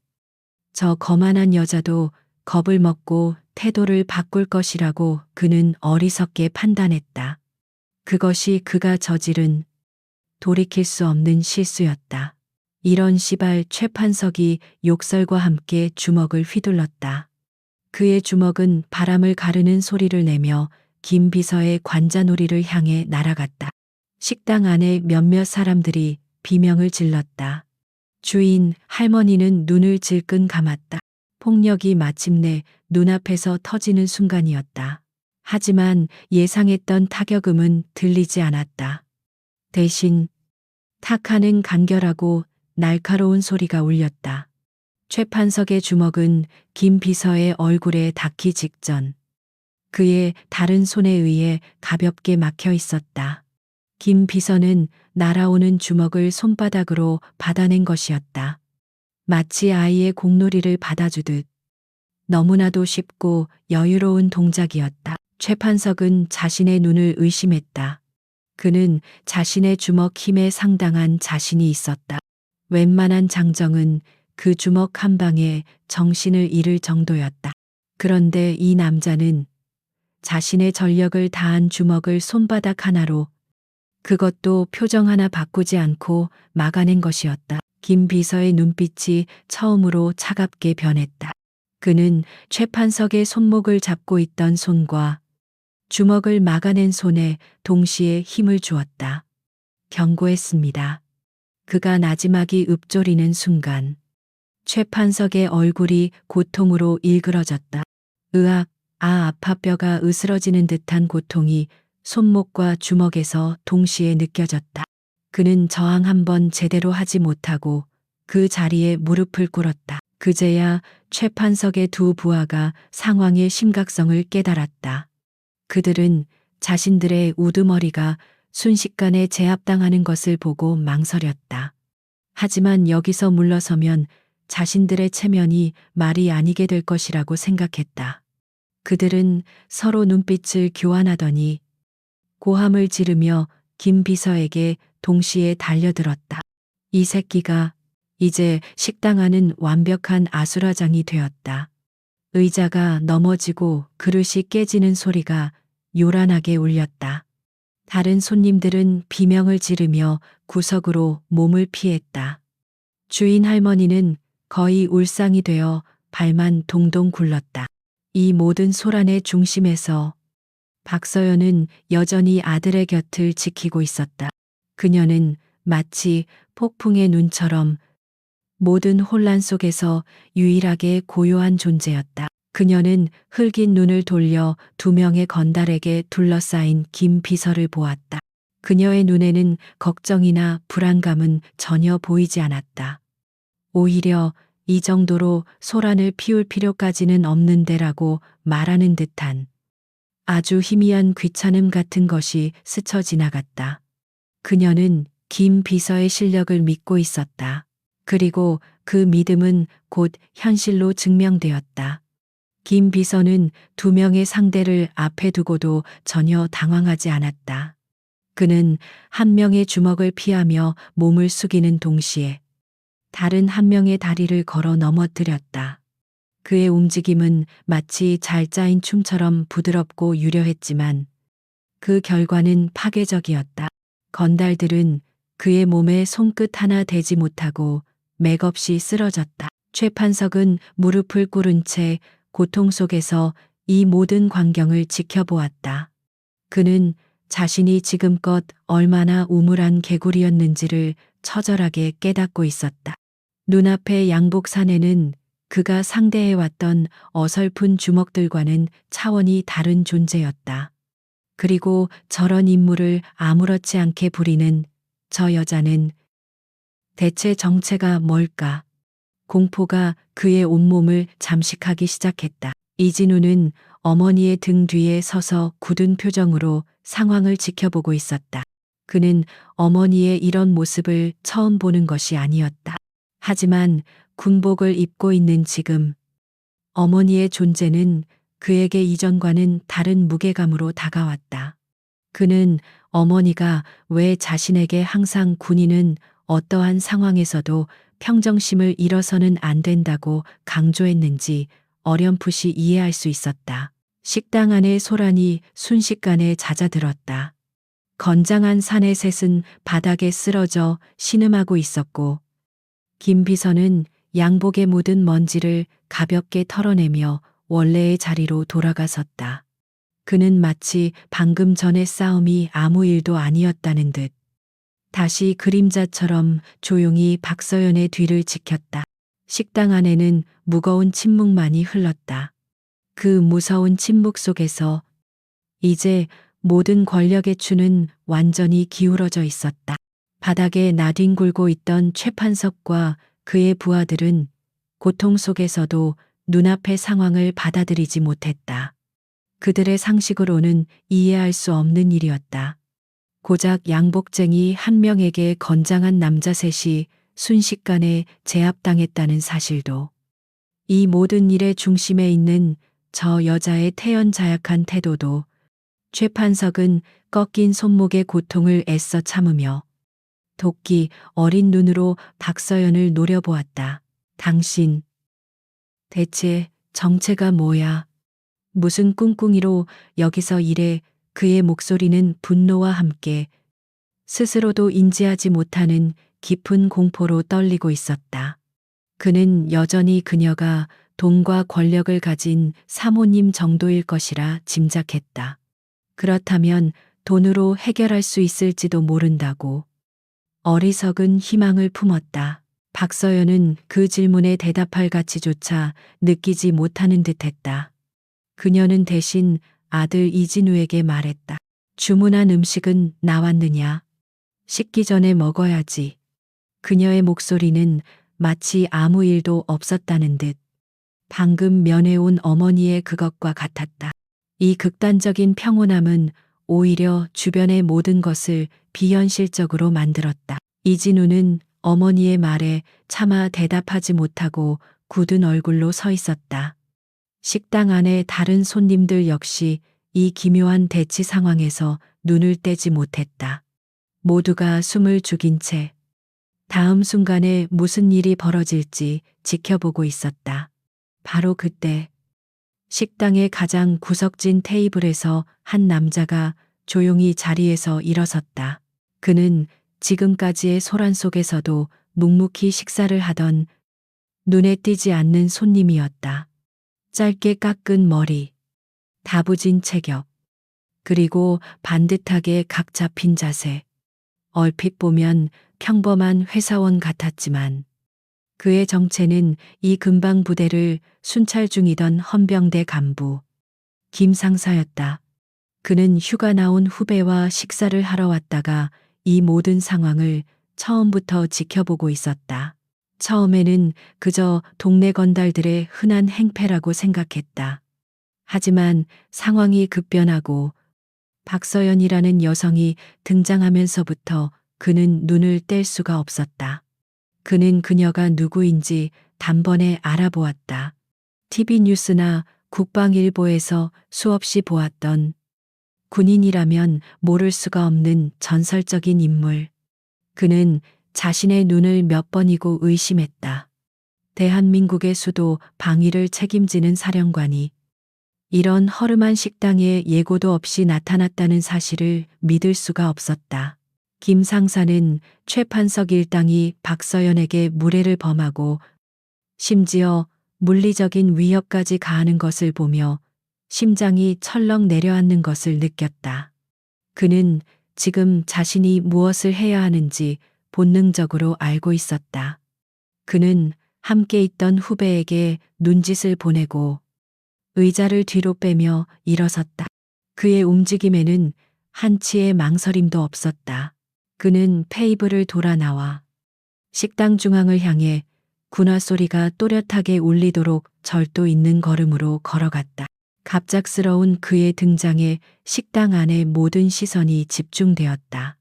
저 거만한 여자도 겁을 먹고 태도를 바꿀 것이라고 그는 어리석게 판단했다. 그것이 그가 저지른 돌이킬 수 없는 실수였다. 이런 시발 최판석이 욕설과 함께 주먹을 휘둘렀다. 그의 주먹은 바람을 가르는 소리를 내며 김 비서의 관자놀이를 향해 날아갔다. 식당 안에 몇몇 사람들이 비명을 질렀다. 주인, 할머니는 눈을 질끈 감았다. 폭력이 마침내 눈앞에서 터지는 순간이었다. 하지만 예상했던 타격음은 들리지 않았다. 대신 탁하는 간결하고 날카로운 소리가 울렸다. 최판석의 주먹은 김 비서의 얼굴에 닿기 직전 그의 다른 손에 의해 가볍게 막혀 있었다. 김 비서는 날아오는 주먹을 손바닥으로 받아낸 것이었다. 마치 아이의 공놀이를 받아주듯 너무나도 쉽고 여유로운 동작이었다. 최판석은 자신의 눈을 의심했다. 그는 자신의 주먹 힘에 상당한 자신이 있었다. 웬만한 장정은 그 주먹 한 방에 정신을 잃을 정도였다. 그런데 이 남자는 자신의 전력을 다한 주먹을 손바닥 하나로, 그것도 표정 하나 바꾸지 않고 막아낸 것이었다. 김 비서의 눈빛이 처음으로 차갑게 변했다. 그는 최판석의 손목을 잡고 있던 손과 주먹을 막아낸 손에 동시에 힘을 주었다. 경고했습니다. 그가 나지막이 읊조리는 순간 최판석의 얼굴이 고통으로 일그러졌다. 으악, 아파. 뼈가 으스러지는 듯한 고통이 손목과 주먹에서 동시에 느껴졌다. 그는 저항 한번 제대로 하지 못하고 그 자리에 무릎을 꿇었다. 그제야 최판석의 두 부하가 상황의 심각성을 깨달았다. 그들은 자신들의 우두머리가 순식간에 제압당하는 것을 보고 망설였다. 하지만 여기서 물러서면 자신들의 체면이 말이 아니게 될 것이라고 생각했다. 그들은 서로 눈빛을 교환하더니 고함을 지르며 김 비서에게 동시에 달려들었다. 이 새끼가 이제 식당 안은 완벽한 아수라장이 되었다. 의자가 넘어지고 그릇이 깨지는 소리가 요란하게 울렸다. 다른 손님들은 비명을 지르며 구석으로 몸을 피했다. 주인 할머니는 거의 울상이 되어 발만 동동 굴렀다. 이 모든 소란의 중심에서 박서연은 여전히 아들의 곁을 지키고 있었다. 그녀는 마치 폭풍의 눈처럼 모든 혼란 속에서 유일하게 고요한 존재였다. 그녀는 흘긴 눈을 돌려 두 명의 건달에게 둘러싸인 김 비서를 보았다. 그녀의 눈에는 걱정이나 불안감은 전혀 보이지 않았다. 오히려 이 정도로 소란을 피울 필요까지는 없는데라고 말하는 듯한 아주 희미한 귀찮음 같은 것이 스쳐 지나갔다. 그녀는 김 비서의 실력을 믿고 있었다. 그리고 그 믿음은 곧 현실로 증명되었다. 김 비서는 두 명의 상대를 앞에 두고도 전혀 당황하지 않았다. 그는 한 명의 주먹을 피하며 몸을 숙이는 동시에 다른 한 명의 다리를 걸어 넘어뜨렸다. 그의 움직임은 마치 잘 짜인 춤처럼 부드럽고 유려했지만 그 결과는 파괴적이었다. 건달들은 그의 몸에 손끝 하나 대지 못하고 맥없이 쓰러졌다. 최판석은 무릎을 꿇은 채 고통 속에서 이 모든 광경을 지켜보았다. 그는 자신이 지금껏 얼마나 우물한 개구리였는지를 처절하게 깨닫고 있었다. 눈앞의 양복산에는 그가 상대해왔던 어설픈 주먹들과는 차원이 다른 존재였다. 그리고 저런 인물을 아무렇지 않게 부리는 저 여자는 대체 정체가 뭘까? 공포가 그의 온몸을 잠식하기 시작했다. 이진우는 어머니의 등 뒤에 서서 굳은 표정으로 상황을 지켜보고 있었다. 그는 어머니의 이런 모습을 처음 보는 것이 아니었다. 하지만 군복을 입고 있는 지금 어머니의 존재는 그에게 이전과는 다른 무게감으로 다가왔다. 그는 어머니가 왜 자신에게 항상 군인은 어떠한 상황에서도 평정심을 잃어서는 안 된다고 강조했는지 어렴풋이 이해할 수 있었다. 식당 안의 소란이 순식간에 잦아들었다. 건장한 사내 셋은 바닥에 쓰러져 신음하고 있었고 김 비서는 양복에 묻은 먼지를 가볍게 털어내며 원래의 자리로 돌아가섰다. 그는 마치 방금 전의 싸움이 아무 일도 아니었다는 듯 다시 그림자처럼 조용히 박서연의 뒤를 지켰다. 식당 안에는 무거운 침묵만이 흘렀다. 그 무서운 침묵 속에서 이제 모든 권력의 추는 완전히 기울어져 있었다. 바닥에 나뒹굴고 있던 최판석과 그의 부하들은 고통 속에서도 눈앞의 상황을 받아들이지 못했다. 그들의 상식으로는 이해할 수 없는 일이었다. 고작 양복쟁이 한 명에게 건장한 남자 셋이 순식간에 제압당했다는 사실도. 이 모든 일의 중심에 있는 저 여자의 태연자약한 태도도 최판석은 꺾인 손목의 고통을 애써 참으며 도끼 어린 눈으로 박서연을 노려보았다. 당신, 대체 정체가 뭐야? 무슨 꿍꿍이로 여기서 일해? 그의 목소리는 분노와 함께 스스로도 인지하지 못하는 깊은 공포로 떨리고 있었다. 그는 여전히 그녀가 돈과 권력을 가진 사모님 정도일 것이라 짐작했다. 그렇다면 돈으로 해결할 수 있을지도 모른다고. 어리석은 희망을 품었다. 박서연은 그 질문에 대답할 가치조차 느끼지 못하는 듯했다. 그녀는 대신 아들 이진우에게 말했다. 주문한 음식은 나왔느냐? 식기 전에 먹어야지. 그녀의 목소리는 마치 아무 일도 없었다는 듯 방금 면회온 어머니의 그것과 같았다. 이 극단적인 평온함은 오히려 주변의 모든 것을 비현실적으로 만들었다. 이진우는 어머니의 말에 차마 대답하지 못하고 굳은 얼굴로 서 있었다. 식당 안의 다른 손님들 역시 이 기묘한 대치 상황에서 눈을 떼지 못했다. 모두가 숨을 죽인 채 다음 순간에 무슨 일이 벌어질지 지켜보고 있었다. 바로 그때 식당의 가장 구석진 테이블에서 한 남자가 조용히 자리에서 일어섰다. 그는 지금까지의 소란 속에서도 묵묵히 식사를 하던 눈에 띄지 않는 손님이었다. 짧게 깎은 머리, 다부진 체격, 그리고 반듯하게 각 잡힌 자세. 얼핏 보면 평범한 회사원 같았지만 그의 정체는 이 근방 부대를 순찰 중이던 헌병대 간부 김 상사였다. 그는 휴가 나온 후배와 식사를 하러 왔다가 이 모든 상황을 처음부터 지켜보고 있었다. 처음에는 그저 동네 건달들의 흔한 행패라고 생각했다. 하지만 상황이 급변하고 박서연이라는 여성이 등장하면서부터 그는 눈을 뗄 수가 없었다. 그는 그녀가 누구인지 단번에 알아보았다. TV 뉴스나 국방일보에서 수없이 보았던 군인이라면 모를 수가 없는 전설적인 인물. 그는 자신의 눈을 몇 번이고 의심했다. 대한민국의 수도 방위를 책임지는 사령관이 이런 허름한 식당에 예고도 없이 나타났다는 사실을 믿을 수가 없었다. 김 상사는 최판석 일당이 박서연에게 무례를 범하고 심지어 물리적인 위협까지 가하는 것을 보며 심장이 철렁 내려앉는 것을 느꼈다. 그는 지금 자신이 무엇을 해야 하는지 본능적으로 알고 있었다. 그는 함께 있던 후배에게 눈짓을 보내고 의자를 뒤로 빼며 일어섰다. 그의 움직임에는 한치의 망설임도 없었다. 그는 테이블을 돌아 나와 식당 중앙을 향해 군화 소리가 또렷하게 울리도록 절도 있는 걸음으로 걸어갔다. 갑작스러운 그의 등장에 식당 안의 모든 시선이 집중되었다.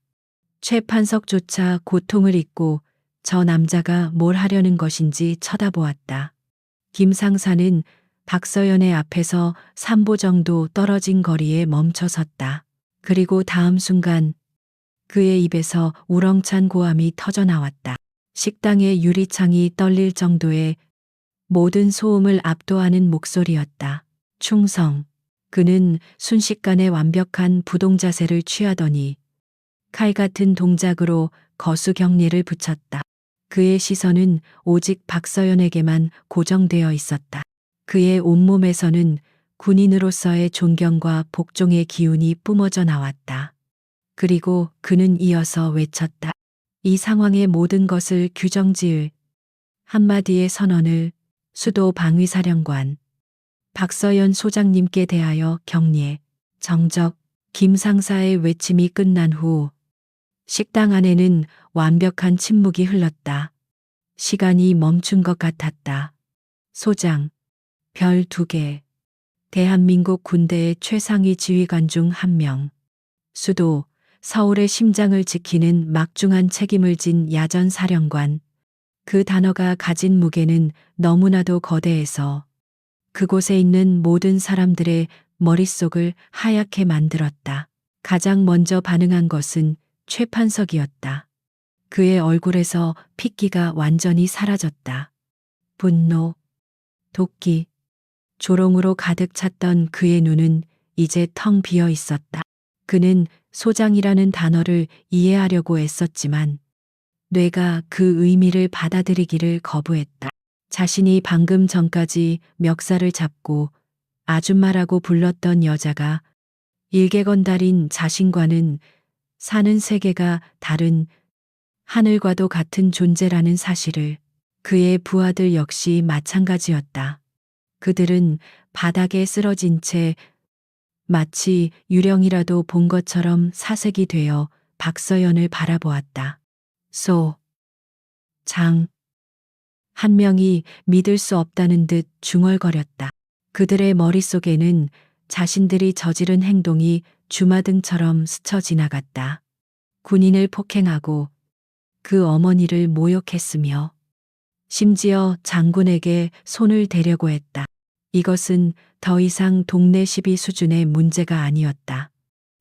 최판석조차 고통을 잊고 저 남자가 뭘 하려는 것인지 쳐다보았다. 김 상사는 박서연의 앞에서 3보 정도 떨어진 거리에 멈춰 섰다. 그리고 다음 순간 그의 입에서 우렁찬 고함이 터져 나왔다. 식당의 유리창이 떨릴 정도의 모든 소음을 압도하는 목소리였다. 충성. 그는 순식간에 완벽한 부동 자세를 취하더니 칼 같은 동작으로 거수 경례를 붙였다. 그의 시선은 오직 박서연에게만 고정되어 있었다. 그의 온몸에서는 군인으로서의 존경과 복종의 기운이 뿜어져 나왔다. 그리고 그는 이어서 외쳤다. 이 상황의 모든 것을 규정지을 한마디의 선언을 수도 방위사령관 박서연 소장님께 대하여 경례. 정적. 김 상사의 외침이 끝난 후 식당 안에는 완벽한 침묵이 흘렀다. 시간이 멈춘 것 같았다. 소장. 별 2개. 대한민국 군대의 최상위 지휘관 중 한 명. 수도. 서울의 심장을 지키는 막중한 책임을 진 야전 사령관. 그 단어가 가진 무게는 너무나도 거대해서 그곳에 있는 모든 사람들의 머릿속을 하얗게 만들었다. 가장 먼저 반응한 것은 최판석이었다. 그의 얼굴에서 핏기가 완전히 사라졌다. 분노, 도끼, 조롱으로 가득 찼던 그의 눈은 이제 텅 비어 있었다. 그는 소장이라는 단어를 이해하려고 애썼지만 뇌가 그 의미를 받아들이기를 거부했다. 자신이 방금 전까지 멱살을 잡고 아줌마라고 불렀던 여자가 일개건달인 자신과는 사는 세계가 다른 하늘과도 같은 존재라는 사실을. 그의 부하들 역시 마찬가지였다. 그들은 바닥에 쓰러진 채 마치 유령이라도 본 것처럼 사색이 되어 박서연을 바라보았다. 장. 한 명이 믿을 수 없다는 듯 중얼거렸다. 그들의 머릿속에는 자신들이 저지른 행동이 주마등처럼 스쳐 지나갔다. 군인을 폭행하고 그 어머니를 모욕했으며 심지어 장군에게 손을 대려고 했다. 이것은 더 이상 동네 시비 수준의 문제가 아니었다.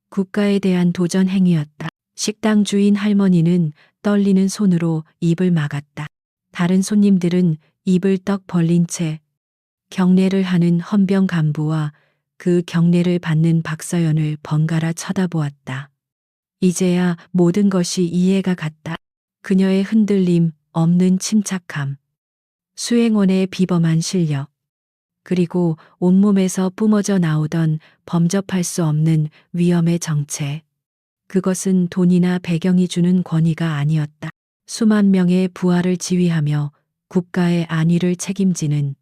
국가에 대한 도전 행위였다. 식당 주인 할머니는 떨리는 손으로 입을 막았다. 다른 손님들은 입을 떡 벌린 채 경례를 하는 헌병 간부와 그 경례를 받는 박서연을 번갈아 쳐다보았다. 이제야 모든 것이 이해가 갔다. 그녀의 흔들림 없는 침착함, 수행원의 비범한 실력, 그리고 온몸에서 뿜어져 나오던 범접할 수 없는 위험의 정체. 그것은 돈이나 배경이 주는 권위가 아니었다. 수만 명의 부하를 지휘하며 국가의 안위를 책임지는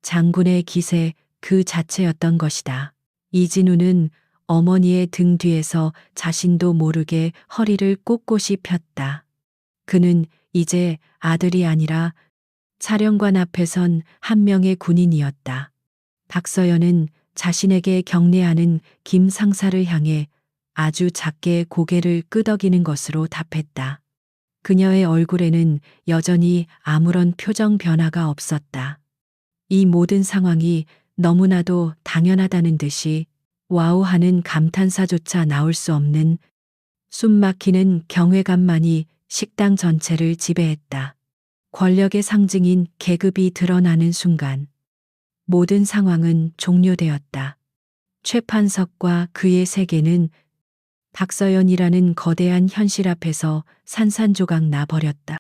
장군의 기세 그 자체였던 것이다. 이진우는 어머니의 등 뒤에서 자신도 모르게 허리를 꼿꼿이 폈다. 그는 이제 아들이 아니라 사령관 앞에 선 한 명의 군인이었다. 박서연은 자신에게 경례하는 김 상사를 향해 아주 작게 고개를 끄덕이는 것으로 답했다. 그녀의 얼굴에는 여전히 아무런 표정 변화가 없었다. 이 모든 상황이 너무나도 당연하다는 듯이 와우하는 감탄사조차 나올 수 없는 숨막히는 경외감만이 식당 전체를 지배했다. 권력의 상징인 계급이 드러나는 순간 모든 상황은 종료되었다. 최판석과 그의 세계는 박서연이라는 거대한 현실 앞에서 산산조각 나버렸다.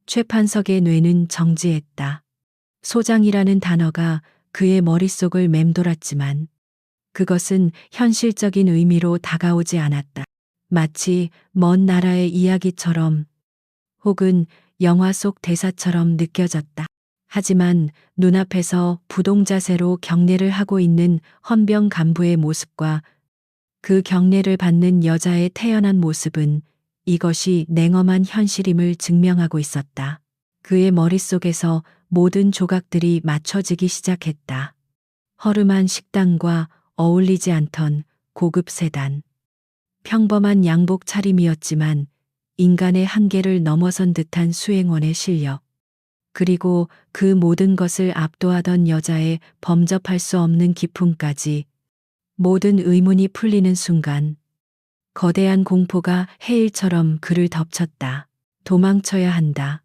최판석의 뇌는 정지했다. 소장이라는 단어가 그의 머릿속을 맴돌았지만 그것은 현실적인 의미로 다가오지 않았다. 마치 먼 나라의 이야기처럼 혹은 영화 속 대사처럼 느껴졌다. 하지만 눈앞에서 부동자세로 경례를 하고 있는 헌병 간부의 모습과 그 경례를 받는 여자의 태연한 모습은 이것이 냉엄한 현실임을 증명하고 있었다. 그의 머릿속에서 모든 조각들이 맞춰지기 시작했다. 허름한 식당과 어울리지 않던 고급 세단. 평범한 양복 차림이었지만 인간의 한계를 넘어선 듯한 수행원의 실력. 그리고 그 모든 것을 압도하던 여자의 범접할 수 없는 기품까지 모든 의문이 풀리는 순간 거대한 공포가 해일처럼 그를 덮쳤다. 도망쳐야 한다.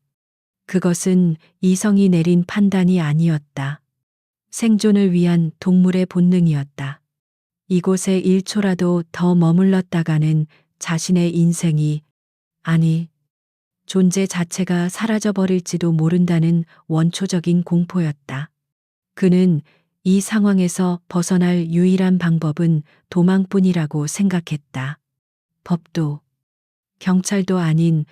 그것은 이성이 내린 판단이 아니었다. 생존을 위한 동물의 본능이었다. 이곳에 1초라도 더 머물렀다가는 자신의 인생이, 아니, 존재 자체가 사라져버릴지도 모른다는 원초적인 공포였다. 그는 이 상황에서 벗어날 유일한 방법은 도망뿐이라고 생각했다. 법도, 경찰도 아닌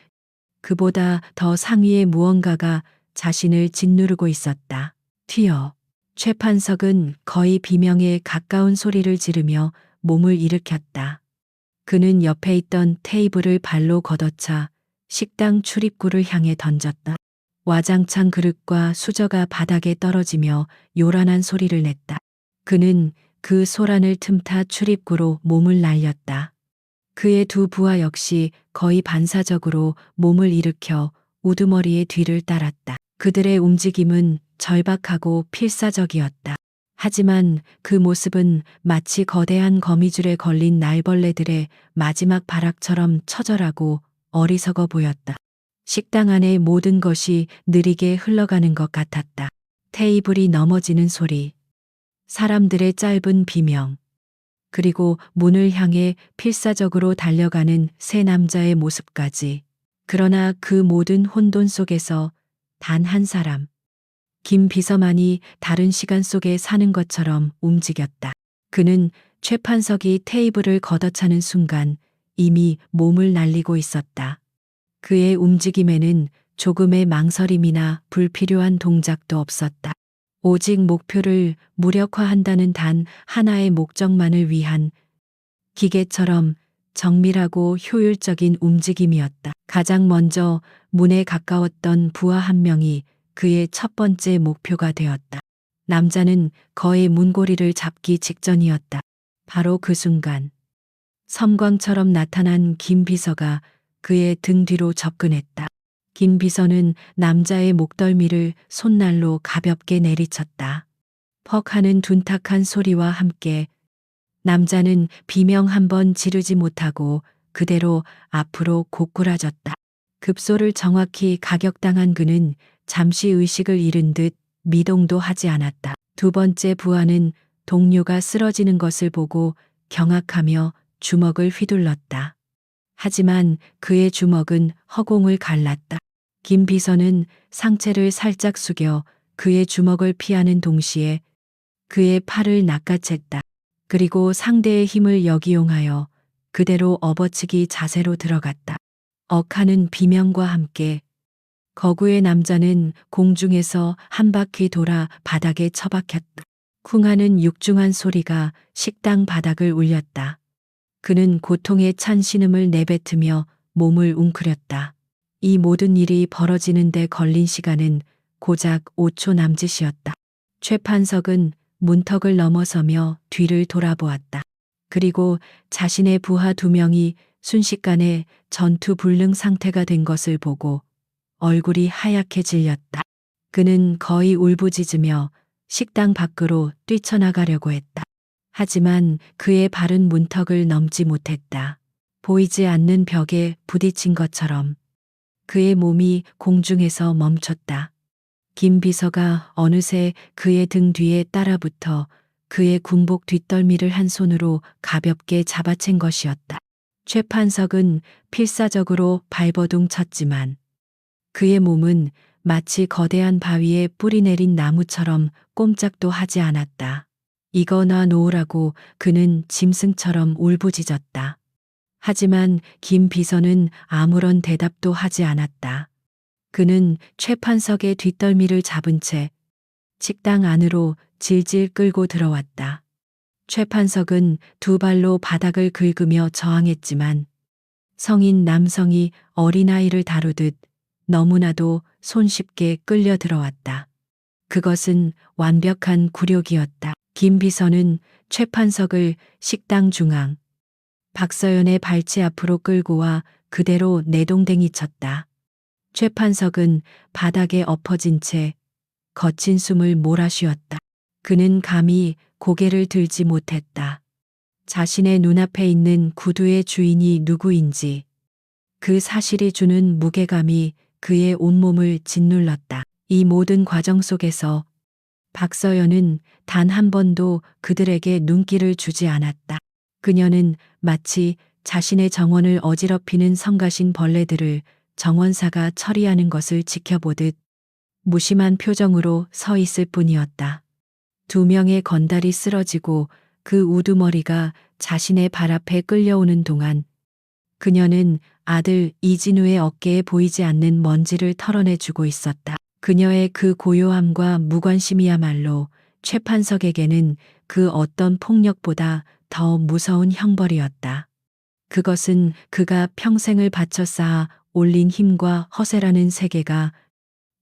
그보다 더 상위의 무언가가 자신을 짓누르고 있었다. 튀어. 최판석은 거의 비명에 가까운 소리를 지르며 몸을 일으켰다. 그는 옆에 있던 테이블을 발로 걷어차 식당 출입구를 향해 던졌다. 와장창 그릇과 수저가 바닥에 떨어지며 요란한 소리를 냈다. 그는 그 소란을 틈타 출입구로 몸을 날렸다. 그의 두 부하 역시 거의 반사적으로 몸을 일으켜 우두머리의 뒤를 따랐다. 그들의 움직임은 절박하고 필사적이었다. 하지만 그 모습은 마치 거대한 거미줄에 걸린 날벌레들의 마지막 발악처럼 처절하고 어리석어 보였다. 식당 안의 모든 것이 느리게 흘러가는 것 같았다. 테이블이 넘어지는 소리, 사람들의 짧은 비명, 그리고 문을 향해 필사적으로 달려가는 세 남자의 모습까지. 그러나 그 모든 혼돈 속에서 단 한 사람, 김 비서만이 다른 시간 속에 사는 것처럼 움직였다. 그는 최판석이 테이블을 걷어차는 순간 이미 몸을 날리고 있었다. 그의 움직임에는 조금의 망설임이나 불필요한 동작도 없었다. 오직 목표를 무력화한다는 단 하나의 목적만을 위한 기계처럼 정밀하고 효율적인 움직임이었다. 가장 먼저 문에 가까웠던 부하 한 명이 그의 첫 번째 목표가 되었다. 남자는 거의 문고리를 잡기 직전이었다. 바로 그 순간 섬광처럼 나타난 김 비서가 그의 등 뒤로 접근했다. 김 비서는 남자의 목덜미를 손날로 가볍게 내리쳤다. 퍽 하는 둔탁한 소리와 함께 남자는 비명 한 번 지르지 못하고 그대로 앞으로 고꾸라졌다. 급소를 정확히 가격당한 그는 잠시 의식을 잃은 듯 미동도 하지 않았다. 두 번째 부하는 동료가 쓰러지는 것을 보고 경악하며 주먹을 휘둘렀다. 하지만 그의 주먹은 허공을 갈랐다. 김 비서는 상체를 살짝 숙여 그의 주먹을 피하는 동시에 그의 팔을 낚아챘다. 그리고 상대의 힘을 역이용하여 그대로 업어치기 자세로 들어갔다. 억하는 비명과 함께 거구의 남자는 공중에서 한 바퀴 돌아 바닥에 처박혔다. 쿵하는 육중한 소리가 식당 바닥을 울렸다. 그는 고통에 찬 신음을 내뱉으며 몸을 웅크렸다. 이 모든 일이 벌어지는데 걸린 시간은 고작 5초 남짓이었다. 최 판석은 문턱을 넘어서며 뒤를 돌아보았다. 그리고 자신의 부하 2명이 순식간에 전투 불능 상태가 된 것을 보고 얼굴이 하얗게 질렸다. 그는 거의 울부짖으며 식당 밖으로 뛰쳐나가려고 했다. 하지만 그의 발은 문턱을 넘지 못했다. 보이지 않는 벽에 부딪힌 것처럼 그의 몸이 공중에서 멈췄다. 김 비서가 어느새 그의 등 뒤에 따라붙어 그의 군복 뒷덜미를 한 손으로 가볍게 잡아챈 것이었다. 최 판석은 필사적으로 발버둥 쳤지만 그의 몸은 마치 거대한 바위에 뿌리 내린 나무처럼 꼼짝도 하지 않았다. 이거 놔 놓으라고 그는 짐승처럼 울부짖었다. 하지만 김 비서는 아무런 대답도 하지 않았다. 그는 최 판석의 뒷덜미를 잡은 채 식당 안으로 질질 끌고 들어왔다. 최 판석은 2발로 바닥을 긁으며 저항했지만 성인 남성이 어린아이를 다루듯 너무나도 손쉽게 끌려 들어왔다. 그것은 완벽한 굴욕이었다. 김 비서는 최 판석을 식당 중앙, 박서연의 발치 앞으로 끌고 와 그대로 내동댕이 쳤다. 최 판석은 바닥에 엎어진 채 거친 숨을 몰아쉬었다. 그는 감히 고개를 들지 못했다. 자신의 눈앞에 있는 구두의 주인이 누구인지 그 사실이 주는 무게감이 그의 온몸을 짓눌렀다. 이 모든 과정 속에서 박서연은 단 한 번도 그들에게 눈길을 주지 않았다. 그녀는 마치 자신의 정원을 어지럽히는 성가신 벌레들을 정원사가 처리하는 것을 지켜보듯 무심한 표정으로 서 있을 뿐이었다. 2명의 건달이 쓰러지고 그 우두머리가 자신의 발 앞에 끌려오는 동안 그녀는 아들 이진우의 어깨에 보이지 않는 먼지를 털어내주고 있었다. 그녀의 그 고요함과 무관심이야말로 최 판석에게는 그 어떤 폭력보다 더 무서운 형벌이었다. 그것은 그가 평생을 바쳐 쌓아 올린 힘과 허세라는 세계가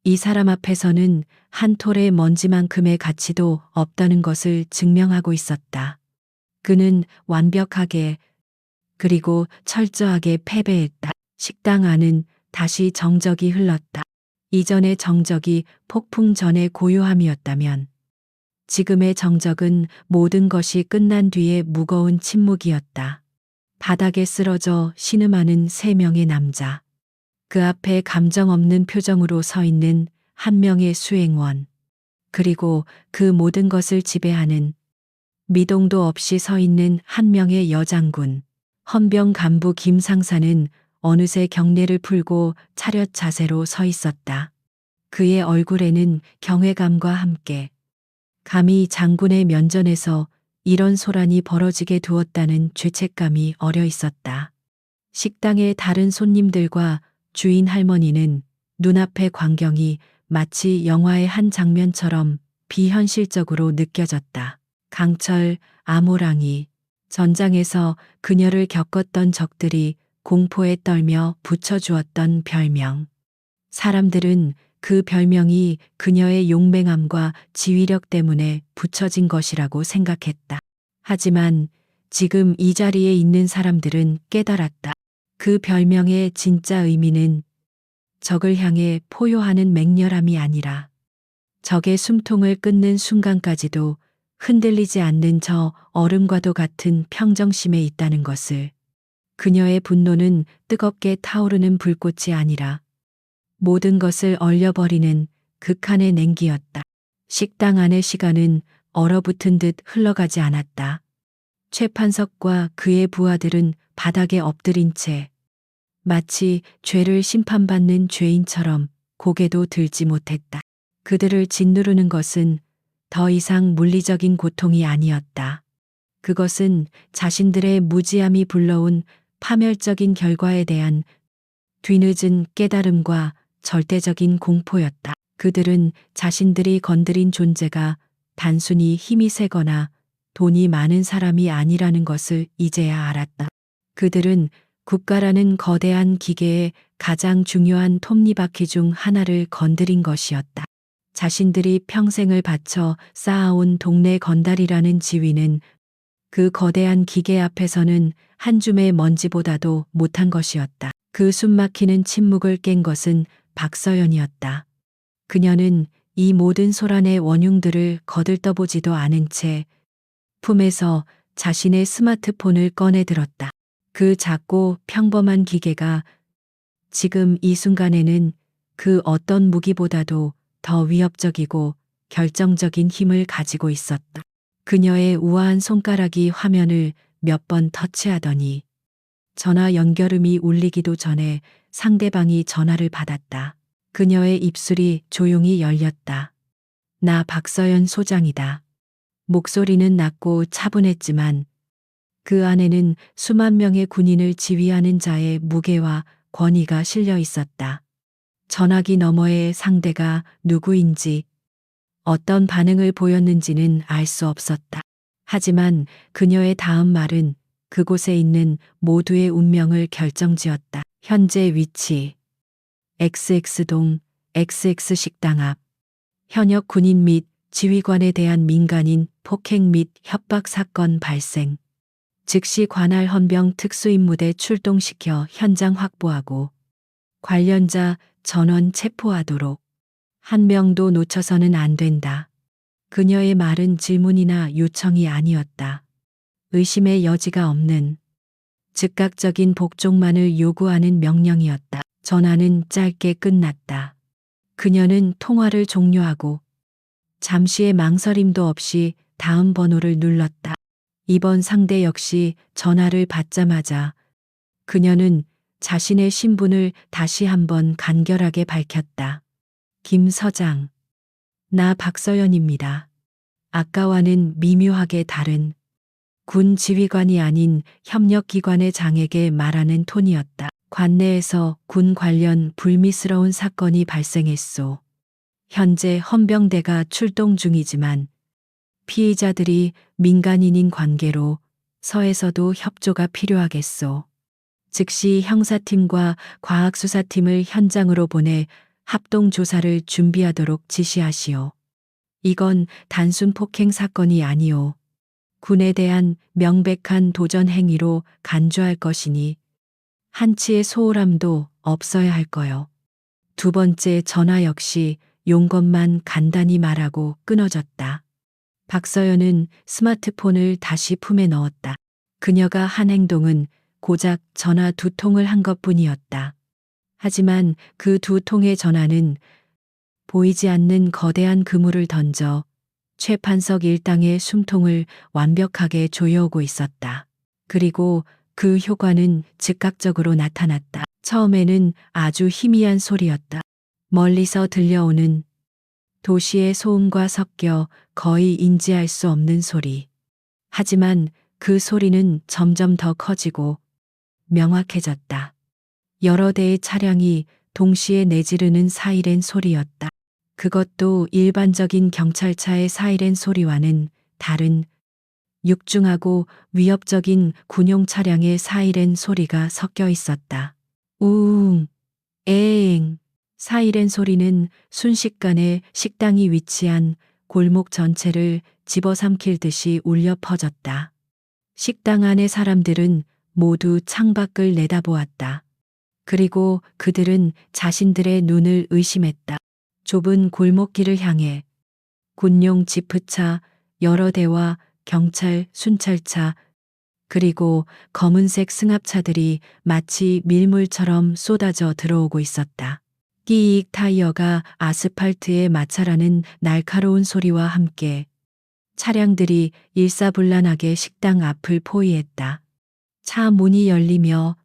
이 사람 앞에서는 한 톨의 먼지만큼의 가치도 없다는 것을 증명하고 있었다. 그는 완벽하게 그리고 철저하게 패배했다. 식당 안은 다시 정적이 흘렀다. 이전의 정적이 폭풍 전의 고요함이었다면 지금의 정적은 모든 것이 끝난 뒤의 무거운 침묵이었다. 바닥에 쓰러져 신음하는 3명의 남자. 그 앞에 감정 없는 표정으로 서 있는 한 명의 수행원. 그리고 그 모든 것을 지배하는 미동도 없이 서 있는 한 명의 여장군. 헌병 간부 김 상사는 어느새 경례를 풀고 차렷 자세로 서 있었다. 그의 얼굴에는 경외감과 함께 감히 장군의 면전에서 이런 소란이 벌어지게 두었다는 죄책감이 어려 있었다. 식당의 다른 손님들과 주인 할머니는 눈앞의 광경이 마치 영화의 한 장면처럼 비현실적으로 느껴졌다. 강철, 아모랑이, 전장에서 그녀를 겪었던 적들이 공포에 떨며 붙여주었던 별명. 사람들은 그 별명이 그녀의 용맹함과 지휘력 때문에 붙여진 것이라고 생각했다. 하지만 지금 이 자리에 있는 사람들은 깨달았다. 그 별명의 진짜 의미는 적을 향해 포효하는 맹렬함이 아니라 적의 숨통을 끊는 순간까지도 흔들리지 않는 저 얼음과도 같은 평정심에 있다는 것을 그녀의 분노는 뜨겁게 타오르는 불꽃이 아니라 모든 것을 얼려버리는 극한의 냉기였다. 식당 안의 시간은 얼어붙은 듯 흘러가지 않았다. 최판석과 그의 부하들은 바닥에 엎드린 채 마치 죄를 심판받는 죄인처럼 고개도 들지 못했다. 그들을 짓누르는 것은 더 이상 물리적인 고통이 아니었다. 그것은 자신들의 무지함이 불러온 파멸적인 결과에 대한 뒤늦은 깨달음과 절대적인 공포였다. 그들은 자신들이 건드린 존재가 단순히 힘이 세거나 돈이 많은 사람이 아니라는 것을 이제야 알았다. 그들은 국가라는 거대한 기계의 가장 중요한 톱니바퀴 중 하나를 건드린 것이었다. 자신들이 평생을 바쳐 쌓아온 동네 건달이라는 지위는 그 거대한 기계 앞에서는 한 줌의 먼지보다도 못한 것이었다. 그 숨막히는 침묵을 깬 것은 박서연이었다. 그녀는 이 모든 소란의 원흉들을 거들떠보지도 않은 채 품에서 자신의 스마트폰을 꺼내 들었다. 그 작고 평범한 기계가 지금 이 순간에는 그 어떤 무기보다도 더 위협적이고 결정적인 힘을 가지고 있었다. 그녀의 우아한 손가락이 화면을 몇 번 터치하더니 전화 연결음이 울리기도 전에 상대방이 전화를 받았다. 그녀의 입술이 조용히 열렸다. 나 박서연 소장이다. 목소리는 낮고 차분했지만 그 안에는 수만 명의 군인을 지휘하는 자의 무게와 권위가 실려 있었다. 전화기 너머의 상대가 누구인지 어떤 반응을 보였는지는 알 수 없었다. 하지만 그녀의 다음 말은 그곳에 있는 모두의 운명을 결정지었다. 현재 위치 XX동 XX 식당 앞. 현역 군인 및 지휘관에 대한 민간인 폭행 및 협박 사건 발생. 즉시 관할 헌병 특수임무대 출동시켜 현장 확보하고 관련자 전원 체포하도록. 한 명도 놓쳐서는 안 된다. 그녀의 말은 질문이나 요청이 아니었다. 의심의 여지가 없는 즉각적인 복종만을 요구하는 명령이었다. 전화는 짧게 끝났다. 그녀는 통화를 종료하고 잠시의 망설임도 없이 다음 번호를 눌렀다. 이번 상대 역시 전화를 받자마자 그녀는 자신의 신분을 다시 한번 간결하게 밝혔다. 김 서장. 나 박서연입니다. 아까와는 미묘하게 다른 군 지휘관이 아닌 협력기관의 장에게 말하는 톤이었다. 관내에서 군 관련 불미스러운 사건이 발생했소. 현재 헌병대가 출동 중이지만 피의자들이 민간인인 관계로 서에서도 협조가 필요하겠소. 즉시 형사팀과 과학수사팀을 현장으로 보내 합동조사를 준비하도록 지시하시오. 이건 단순 폭행 사건이 아니오. 군에 대한 명백한 도전 행위로 간주할 것이니 한치의 소홀함도 없어야 할 거요. 두 번째 전화 역시 용건만 간단히 말하고 끊어졌다. 박서연은 스마트폰을 다시 품에 넣었다. 그녀가 한 행동은 고작 전화 두 통을 한 것뿐이었다. 하지만 그 두 통의 전화는 보이지 않는 거대한 그물을 던져 최판석 일당의 숨통을 완벽하게 조여오고 있었다. 그리고 그 효과는 즉각적으로 나타났다. 처음에는 아주 희미한 소리였다. 멀리서 들려오는 도시의 소음과 섞여 거의 인지할 수 없는 소리. 하지만 그 소리는 점점 더 커지고 명확해졌다. 여러 대의 차량이 동시에 내지르는 사이렌 소리였다. 그것도 일반적인 경찰차의 사이렌 소리와는 다른 육중하고 위협적인 군용 차량의 사이렌 소리가 섞여 있었다. 우웅, 에엥. 사이렌 소리는 순식간에 식당이 위치한 골목 전체를 집어삼킬 듯이 울려 퍼졌다. 식당 안의 사람들은 모두 창밖을 내다보았다. 그리고 그들은 자신들의 눈을 의심했다. 좁은 골목길을 향해 군용 지프차 여러 대와 경찰 순찰차 그리고 검은색 승합차들이 마치 밀물처럼 쏟아져 들어오고 있었다. 끼익 타이어가 아스팔트에 마찰하는 날카로운 소리와 함께 차량들이 일사불란하게 식당 앞을 포위했다. 차 문이 열리며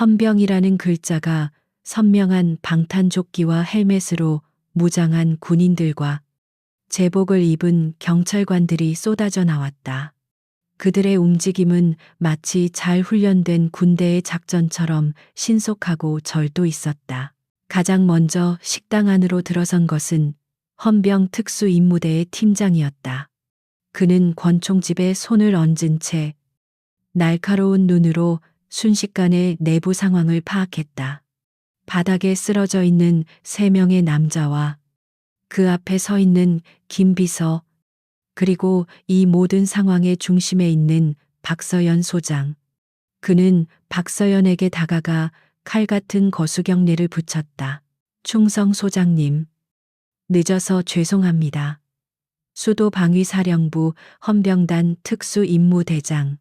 헌병이라는 글자가 선명한 방탄조끼와 헬멧으로 무장한 군인들과 제복을 입은 경찰관들이 쏟아져 나왔다. 그들의 움직임은 마치 잘 훈련된 군대의 작전처럼 신속하고 절도 있었다. 가장 먼저 식당 안으로 들어선 것은 헌병 특수임무대의 팀장이었다. 그는 권총집에 손을 얹은 채 날카로운 눈으로 순식간에 내부 상황을 파악했다. 바닥에 쓰러져 있는 3명의 남자와 그 앞에 서 있는 김 비서, 그리고 이 모든 상황의 중심에 있는 박서연 소장. 그는 박서연에게 다가가 칼 같은 거수경례를 붙였다. 충성 소장님, 늦어서 죄송합니다. 수도방위사령부 헌병단 특수임무대장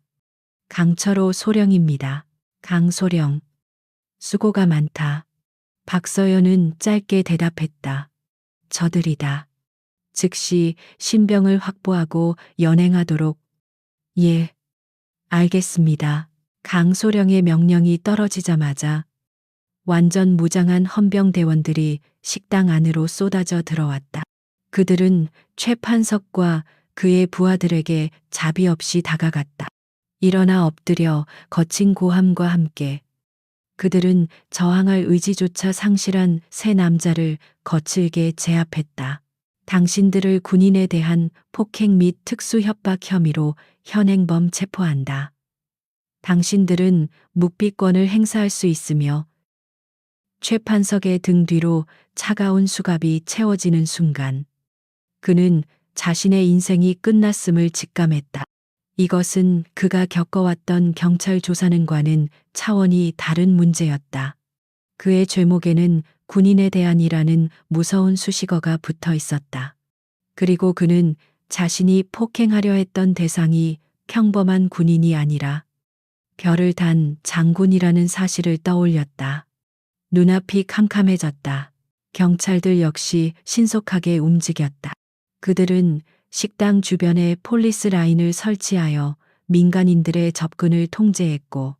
강철호 소령입니다. 강소령, 수고가 많다. 박서연은 짧게 대답했다. 저들이다. 즉시 신병을 확보하고 연행하도록. 예, 알겠습니다. 강소령의 명령이 떨어지자마자 완전 무장한 헌병대원들이 식당 안으로 쏟아져 들어왔다. 그들은 최판석과 그의 부하들에게 자비 없이 다가갔다. 일어나 엎드려 거친 고함과 함께 그들은 저항할 의지조차 상실한 3남자를 거칠게 제압했다. 당신들을 군인에 대한 폭행 및 특수협박 혐의로 현행범 체포한다. 당신들은 묵비권을 행사할 수 있으며 최판석의 등 뒤로 차가운 수갑이 채워지는 순간 그는 자신의 인생이 끝났음을 직감했다. 이것은 그가 겪어왔던 경찰 조사는과는 차원이 다른 문제였다. 그의 죄목에는 군인에 대한이라는 무서운 수식어가 붙어 있었다. 그리고 그는 자신이 폭행하려 했던 대상이 평범한 군인이 아니라 별을 단 장군이라는 사실을 떠올렸다. 눈앞이 캄캄해졌다. 경찰들 역시 신속하게 움직였다. 그들은 식당 주변에 폴리스 라인을 설치하여 민간인들의 접근을 통제했고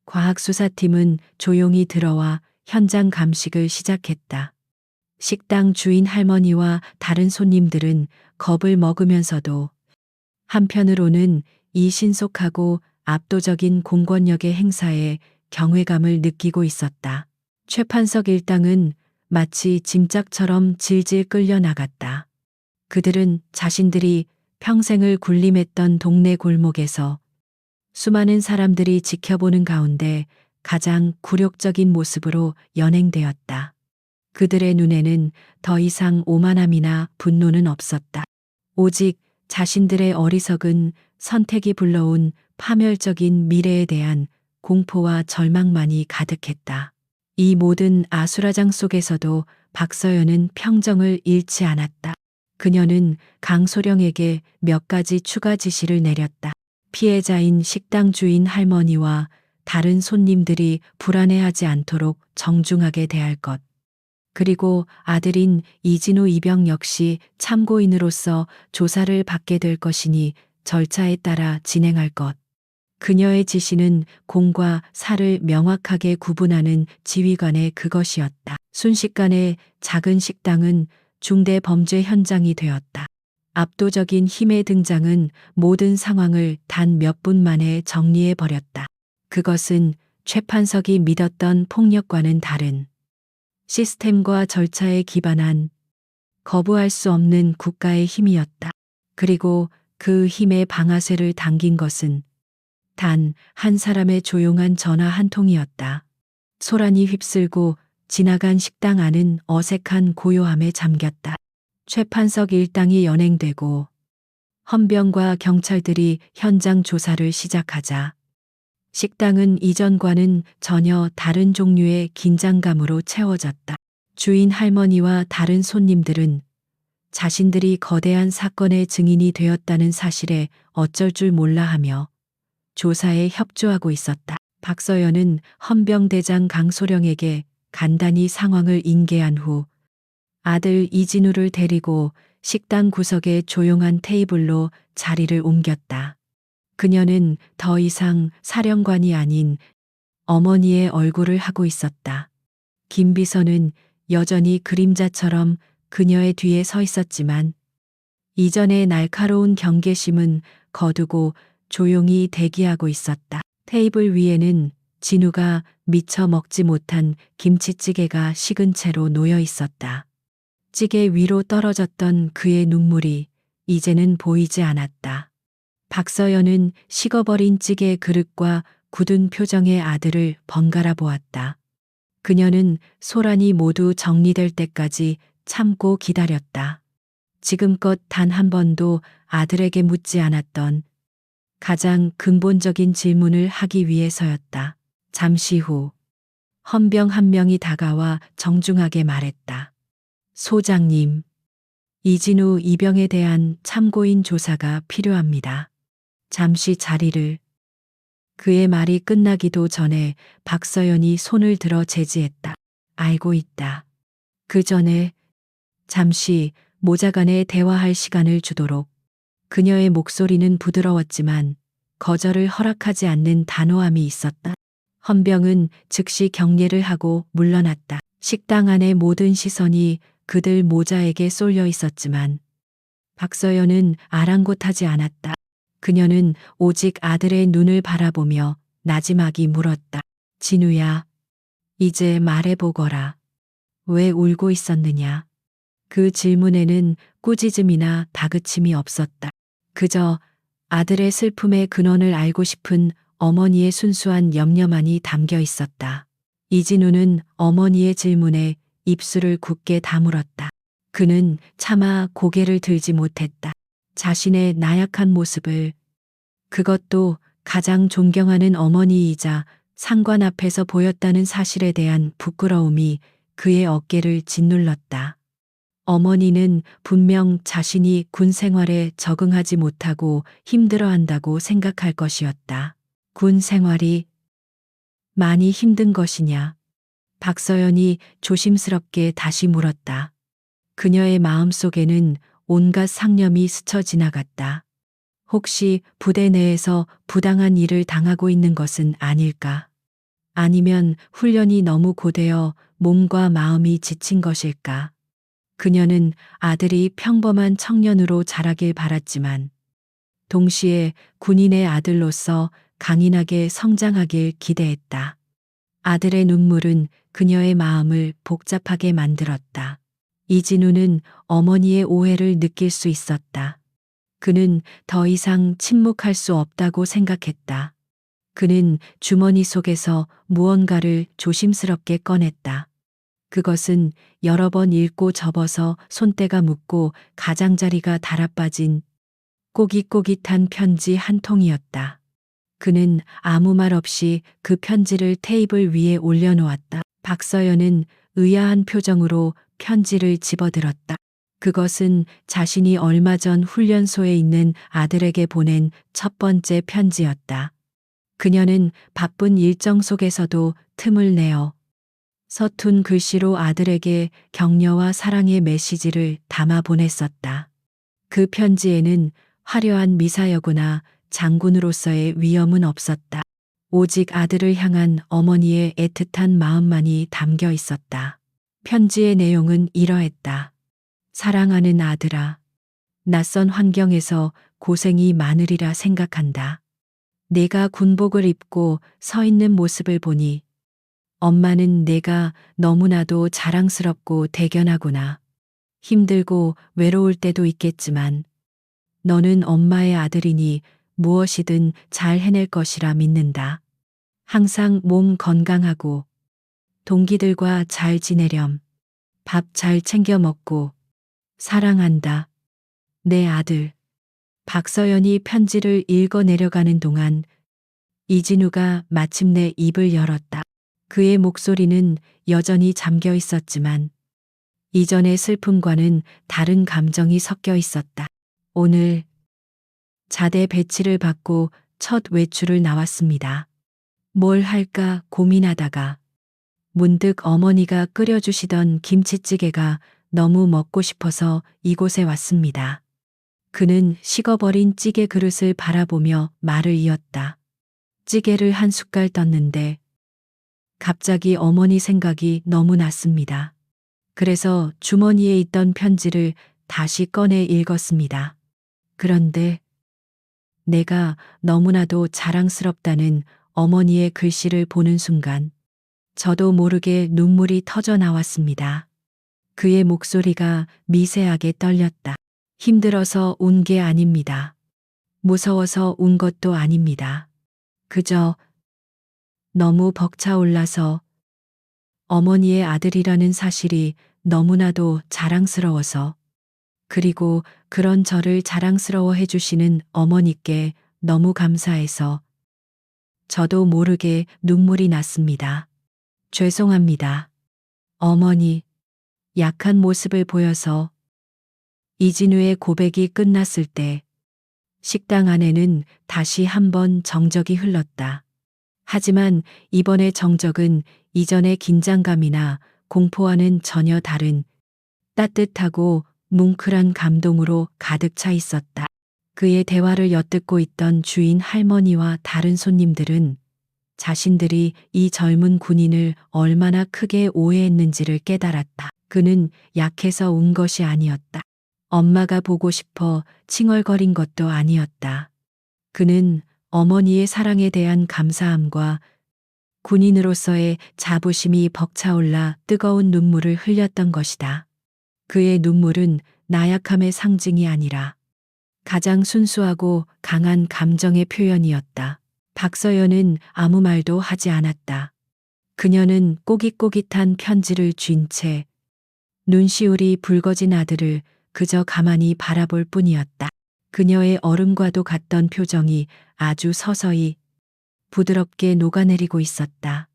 과학수사팀은 조용히 들어와 현장 감식을 시작했다. 식당 주인 할머니와 다른 손님들은 겁을 먹으면서도 한편으로는 이 신속하고 압도적인 공권력의 행사에 경외감을 느끼고 있었다. 최판석 일당은 마치 짐짝처럼 질질 끌려 나갔다. 그들은 자신들이 평생을 군림했던 동네 골목에서 수많은 사람들이 지켜보는 가운데 가장 굴욕적인 모습으로 연행되었다. 그들의 눈에는 더 이상 오만함이나 분노는 없었다. 오직 자신들의 어리석은 선택이 불러온 파멸적인 미래에 대한 공포와 절망만이 가득했다. 이 모든 아수라장 속에서도 박서연은 평정을 잃지 않았다. 그녀는 강소령에게 몇 가지 추가 지시를 내렸다. 피해자인 식당 주인 할머니와 다른 손님들이 불안해하지 않도록 정중하게 대할 것. 그리고 아들인 이진우 이병 역시 참고인으로서 조사를 받게 될 것이니 절차에 따라 진행할 것. 그녀의 지시는 공과 사를 명확하게 구분하는 지휘관의 그것이었다. 순식간에 작은 식당은 중대 범죄 현장이 되었다. 압도적인 힘의 등장은 모든 상황을 단 몇 분 만에 정리해 버렸다. 그것은 최판석이 믿었던 폭력과는 다른 시스템과 절차에 기반한 거부할 수 없는 국가의 힘이었다. 그리고 그 힘의 방아쇠를 당긴 것은 단 한 사람의 조용한 전화 한 통이었다. 소란이 휩쓸고 지나간 식당 안은 어색한 고요함에 잠겼다. 최판석 일당이 연행되고 헌병과 경찰들이 현장 조사를 시작하자 식당은 이전과는 전혀 다른 종류의 긴장감으로 채워졌다. 주인 할머니와 다른 손님들은 자신들이 거대한 사건의 증인이 되었다는 사실에 어쩔 줄 몰라 하며 조사에 협조하고 있었다. 박서연은 헌병대장 강소령에게 간단히 상황을 인계한 후 아들 이진우를 데리고 식당 구석의 조용한 테이블로 자리를 옮겼다. 그녀는 더 이상 사령관이 아닌 어머니의 얼굴을 하고 있었다. 김 비서는 여전히 그림자처럼 그녀의 뒤에 서 있었지만 이전의 날카로운 경계심은 거두고 조용히 대기하고 있었다. 테이블 위에는 진우가 미처 먹지 못한 김치찌개가 식은 채로 놓여 있었다. 찌개 위로 떨어졌던 그의 눈물이 이제는 보이지 않았다. 박서연은 식어버린 찌개 그릇과 굳은 표정의 아들을 번갈아 보았다. 그녀는 소란이 모두 정리될 때까지 참고 기다렸다. 지금껏 단 한 번도 아들에게 묻지 않았던 가장 근본적인 질문을 하기 위해서였다. 잠시 후 헌병 한 명이 다가와 정중하게 말했다. 소장님, 이진우 이병에 대한 참고인 조사가 필요합니다. 잠시 자리를. 그의 말이 끝나기도 전에 박서연이 손을 들어 제지했다. 알고 있다. 그 전에 잠시 모자간에 대화할 시간을 주도록. 그녀의 목소리는 부드러웠지만 거절을 허락하지 않는 단호함이 있었다. 헌병은 즉시 경례를 하고 물러났다. 식당 안의 모든 시선이 그들 모자에게 쏠려 있었지만 박서연은 아랑곳하지 않았다. 그녀는 오직 아들의 눈을 바라보며 나지막이 물었다. 진우야, 이제 말해보거라. 왜 울고 있었느냐? 그 질문에는 꾸짖음이나 다그침이 없었다. 그저 아들의 슬픔의 근원을 알고 싶은 어머니의 순수한 염려만이 담겨 있었다. 이진우는 어머니의 질문에 입술을 굳게 다물었다. 그는 차마 고개를 들지 못했다. 자신의 나약한 모습을, 그것도 가장 존경하는 어머니이자 상관 앞에서 보였다는 사실에 대한 부끄러움이 그의 어깨를 짓눌렀다. 어머니는 분명 자신이 군 생활에 적응하지 못하고 힘들어한다고 생각할 것이었다. 군 생활이 많이 힘든 것이냐? 박서연이 조심스럽게 다시 물었다. 그녀의 마음속에는 온갖 상념이 스쳐 지나갔다. 혹시 부대 내에서 부당한 일을 당하고 있는 것은 아닐까? 아니면 훈련이 너무 고되어 몸과 마음이 지친 것일까? 그녀는 아들이 평범한 청년으로 자라길 바랐지만 동시에 군인의 아들로서 강인하게 성장하길 기대했다. 아들의 눈물은 그녀의 마음을 복잡하게 만들었다. 이진우는 어머니의 오해를 느낄 수 있었다. 그는 더 이상 침묵할 수 없다고 생각했다. 그는 주머니 속에서 무언가를 조심스럽게 꺼냈다. 그것은 여러 번 읽고 접어서 손때가 묻고 가장자리가 달아빠진 꼬깃꼬깃한 편지 한 통이었다. 그는 아무 말 없이 그 편지를 테이블 위에 올려놓았다. 박서연은 의아한 표정으로 편지를 집어들었다. 그것은 자신이 얼마 전 훈련소에 있는 아들에게 보낸 첫 번째 편지였다. 그녀는 바쁜 일정 속에서도 틈을 내어 서툰 글씨로 아들에게 격려와 사랑의 메시지를 담아 보냈었다. 그 편지에는 화려한 미사여구나 장군으로서의 위엄은 없었다. 오직 아들을 향한 어머니의 애틋한 마음만이 담겨 있었다. 편지의 내용은 이러했다. 사랑하는 아들아, 낯선 환경에서 고생이 많으리라 생각한다. 내가 군복을 입고 서 있는 모습을 보니 엄마는 내가 너무나도 자랑스럽고 대견하구나. 힘들고 외로울 때도 있겠지만 너는 엄마의 아들이니 무엇이든 잘 해낼 것이라 믿는다. 항상 몸 건강하고 동기들과 잘 지내렴. 밥 잘 챙겨 먹고 사랑한다. 내 아들. 박서연이 편지를 읽어 내려가는 동안 이진우가 마침내 입을 열었다. 그의 목소리는 여전히 잠겨 있었지만 이전의 슬픔과는 다른 감정이 섞여 있었다. 오늘 자대 배치를 받고 첫 외출을 나왔습니다. 뭘 할까 고민하다가 문득 어머니가 끓여주시던 김치찌개가 너무 먹고 싶어서 이곳에 왔습니다. 그는 식어버린 찌개 그릇을 바라보며 말을 이었다. 찌개를 한 숟갈 떴는데 갑자기 어머니 생각이 너무 났습니다. 그래서 주머니에 있던 편지를 다시 꺼내 읽었습니다. 그런데 내가 너무나도 자랑스럽다는 어머니의 글씨를 보는 순간 저도 모르게 눈물이 터져 나왔습니다. 그의 목소리가 미세하게 떨렸다. 힘들어서 운 게 아닙니다. 무서워서 운 것도 아닙니다. 그저 너무 벅차올라서 어머니의 아들이라는 사실이 너무나도 자랑스러워서, 그리고 그런 저를 자랑스러워 해주시는 어머니께 너무 감사해서 저도 모르게 눈물이 났습니다. 죄송합니다. 어머니, 약한 모습을 보여서. 이진우의 고백이 끝났을 때 식당 안에는 다시 한번 정적이 흘렀다. 하지만 이번의 정적은 이전의 긴장감이나 공포와는 전혀 다른 따뜻하고 뭉클한 감동으로 가득 차 있었다. 그의 대화를 엿듣고 있던 주인 할머니와 다른 손님들은 자신들이 이 젊은 군인을 얼마나 크게 오해했는지를 깨달았다. 그는 약해서 운 것이 아니었다. 엄마가 보고 싶어 칭얼거린 것도 아니었다. 그는 어머니의 사랑에 대한 감사함과 군인으로서의 자부심이 벅차올라 뜨거운 눈물을 흘렸던 것이다. 그의 눈물은 나약함의 상징이 아니라 가장 순수하고 강한 감정의 표현이었다. 박서연은 아무 말도 하지 않았다. 그녀는 꼬깃꼬깃한 편지를 쥔 채 눈시울이 붉어진 아들을 그저 가만히 바라볼 뿐이었다. 그녀의 얼음과도 같던 표정이 아주 서서히 부드럽게 녹아내리고 있었다.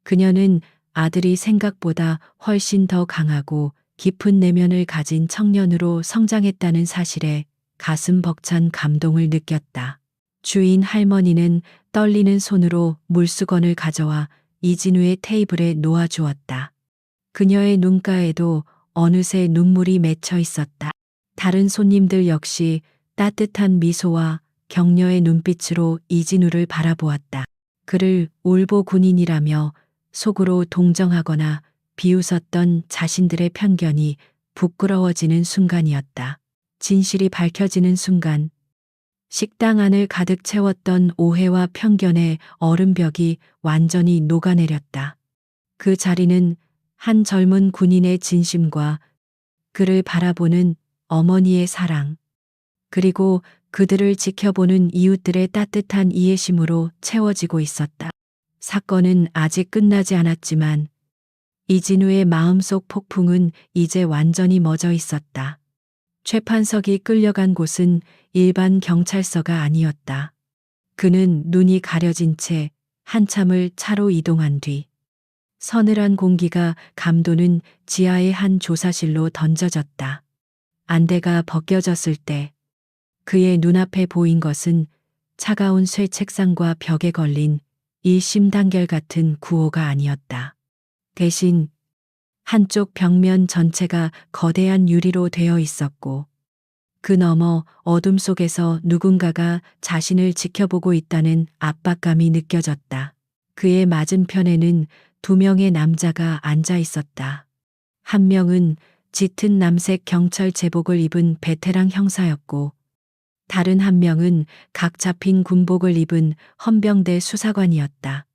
그녀는 아들이 생각보다 훨씬 더 강하고 깊은 내면을 가진 청년으로 성장했다는 사실에 가슴 벅찬 감동을 느꼈다. 주인 할머니는 떨리는 손으로 물수건을 가져와 이진우의 테이블에 놓아주었다. 그녀의 눈가에도 어느새 눈물이 맺혀 있었다. 다른 손님들 역시 따뜻한 미소와 격려의 눈빛으로 이진우를 바라보았다. 그를 울보 군인이라며 속으로 동정하거나 비웃었던 자신들의 편견이 부끄러워지는 순간이었다. 진실이 밝혀지는 순간 식당 안을 가득 채웠던 오해와 편견의 얼음벽이 완전히 녹아내렸다. 그 자리는 한 젊은 군인의 진심과 그를 바라보는 어머니의 사랑, 그리고 그들을 지켜보는 이웃들의 따뜻한 이해심으로 채워지고 있었다. 사건은 아직 끝나지 않았지만 이진우의 마음속 폭풍은 이제 완전히 멎어 있었다. 최판석이 끌려간 곳은 일반 경찰서가 아니었다. 그는 눈이 가려진 채 한참을 차로 이동한 뒤 서늘한 공기가 감도는 지하의 한 조사실로 던져졌다. 안대가 벗겨졌을 때 그의 눈앞에 보인 것은 차가운 쇠 책상과 벽에 걸린 일심 단결 같은 구호가 아니었다. 대신 한쪽 벽면 전체가 거대한 유리로 되어 있었고 그 너머 어둠 속에서 누군가가 자신을 지켜보고 있다는 압박감이 느껴졌다. 그의 맞은편에는 두 명의 남자가 앉아 있었다. 한 명은 짙은 남색 경찰 제복을 입은 베테랑 형사였고 다른 한 명은 각 잡힌 군복을 입은 헌병대 수사관이었다.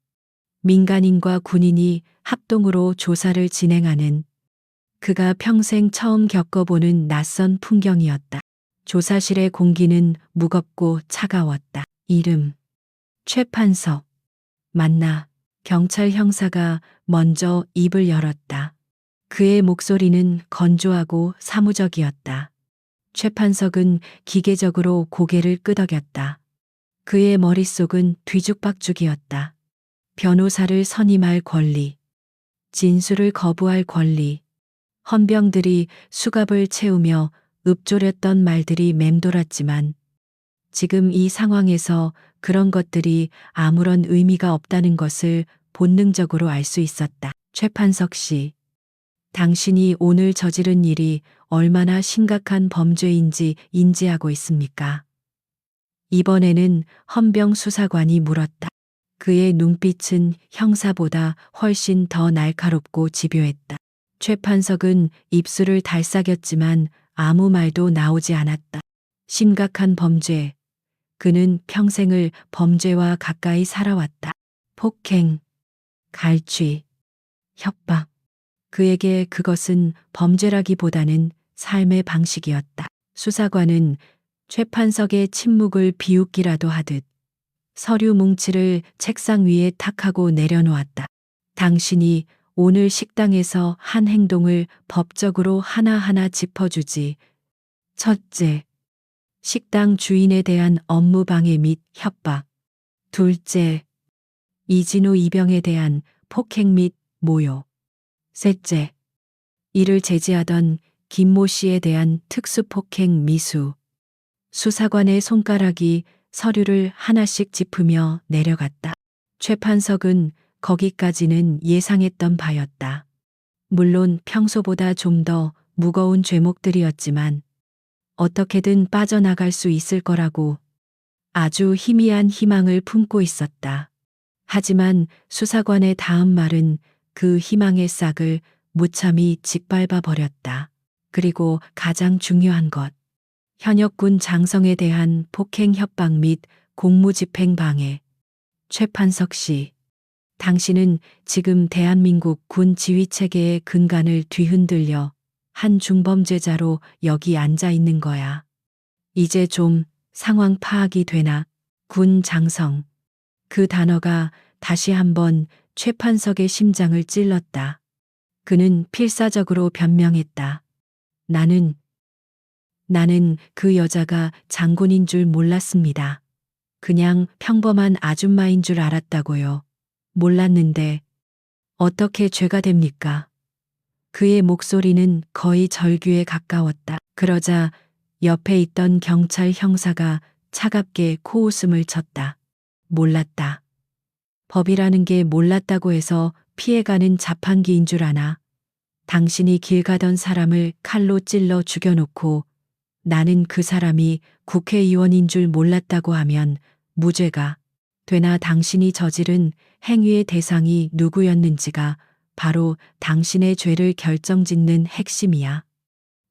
민간인과 군인이 합동으로 조사를 진행하는, 그가 평생 처음 겪어보는 낯선 풍경이었다. 조사실의 공기는 무겁고 차가웠다. 이름 최판석. 맞나? 경찰 형사가 먼저 입을 열었다. 그의 목소리는 건조하고 사무적이었다. 최판석은 기계적으로 고개를 끄덕였다. 그의 머릿속은 뒤죽박죽이었다. 변호사를 선임할 권리, 진술을 거부할 권리, 헌병들이 수갑을 채우며 읊조렸던 말들이 맴돌았지만 지금 이 상황에서 그런 것들이 아무런 의미가 없다는 것을 본능적으로 알 수 있었다. 최판석 씨, 당신이 오늘 저지른 일이 얼마나 심각한 범죄인지 인지하고 있습니까? 이번에는 헌병 수사관이 물었다. 그의 눈빛은 형사보다 훨씬 더 날카롭고 집요했다. 최판석은 입술을 달싹였지만 아무 말도 나오지 않았다. 심각한 범죄. 그는 평생을 범죄와 가까이 살아왔다. 폭행, 갈취, 협박. 그에게 그것은 범죄라기보다는 삶의 방식이었다. 수사관은 최판석의 침묵을 비웃기라도 하듯 서류 뭉치를 책상 위에 탁하고 내려놓았다. 당신이 오늘 식당에서 한 행동을 법적으로 하나하나 짚어주지. 첫째, 식당 주인에 대한 업무 방해 및 협박. 둘째, 이진우 이병에 대한 폭행 및 모욕. 셋째, 이를 제지하던 김모 씨에 대한 특수폭행 미수. 수사관의 손가락이 서류를 하나씩 짚으며 내려갔다. 최판석은 거기까지는 예상했던 바였다. 물론 평소보다 좀 더 무거운 죄목들이었지만 어떻게든 빠져나갈 수 있을 거라고 아주 희미한 희망을 품고 있었다. 하지만 수사관의 다음 말은 그 희망의 싹을 무참히 짓밟아 버렸다. 그리고 가장 중요한 것. 현역군 장성에 대한 폭행 협박 및 공무집행 방해. 최판석 씨, 당신은 지금 대한민국 군 지휘체계의 근간을 뒤흔들려 한 중범죄자로 여기 앉아 있는 거야. 이제 좀 상황 파악이 되나? 군 장성. 그 단어가 다시 한번 최판석의 심장을 찔렀다. 그는 필사적으로 변명했다. 나는 그 여자가 장군인 줄 몰랐습니다. 그냥 평범한 아줌마인 줄 알았다고요. 몰랐는데 어떻게 죄가 됩니까? 그의 목소리는 거의 절규에 가까웠다. 그러자 옆에 있던 경찰 형사가 차갑게 코웃음을 쳤다. 몰랐다. 법이라는 게 몰랐다고 해서 피해가는 자판기인 줄 아나? 당신이 길 가던 사람을 칼로 찔러 죽여놓고 나는 그 사람이 국회의원인 줄 몰랐다고 하면 무죄가 되나? 당신이 저지른 행위의 대상이 누구였는지가 바로 당신의 죄를 결정짓는 핵심이야.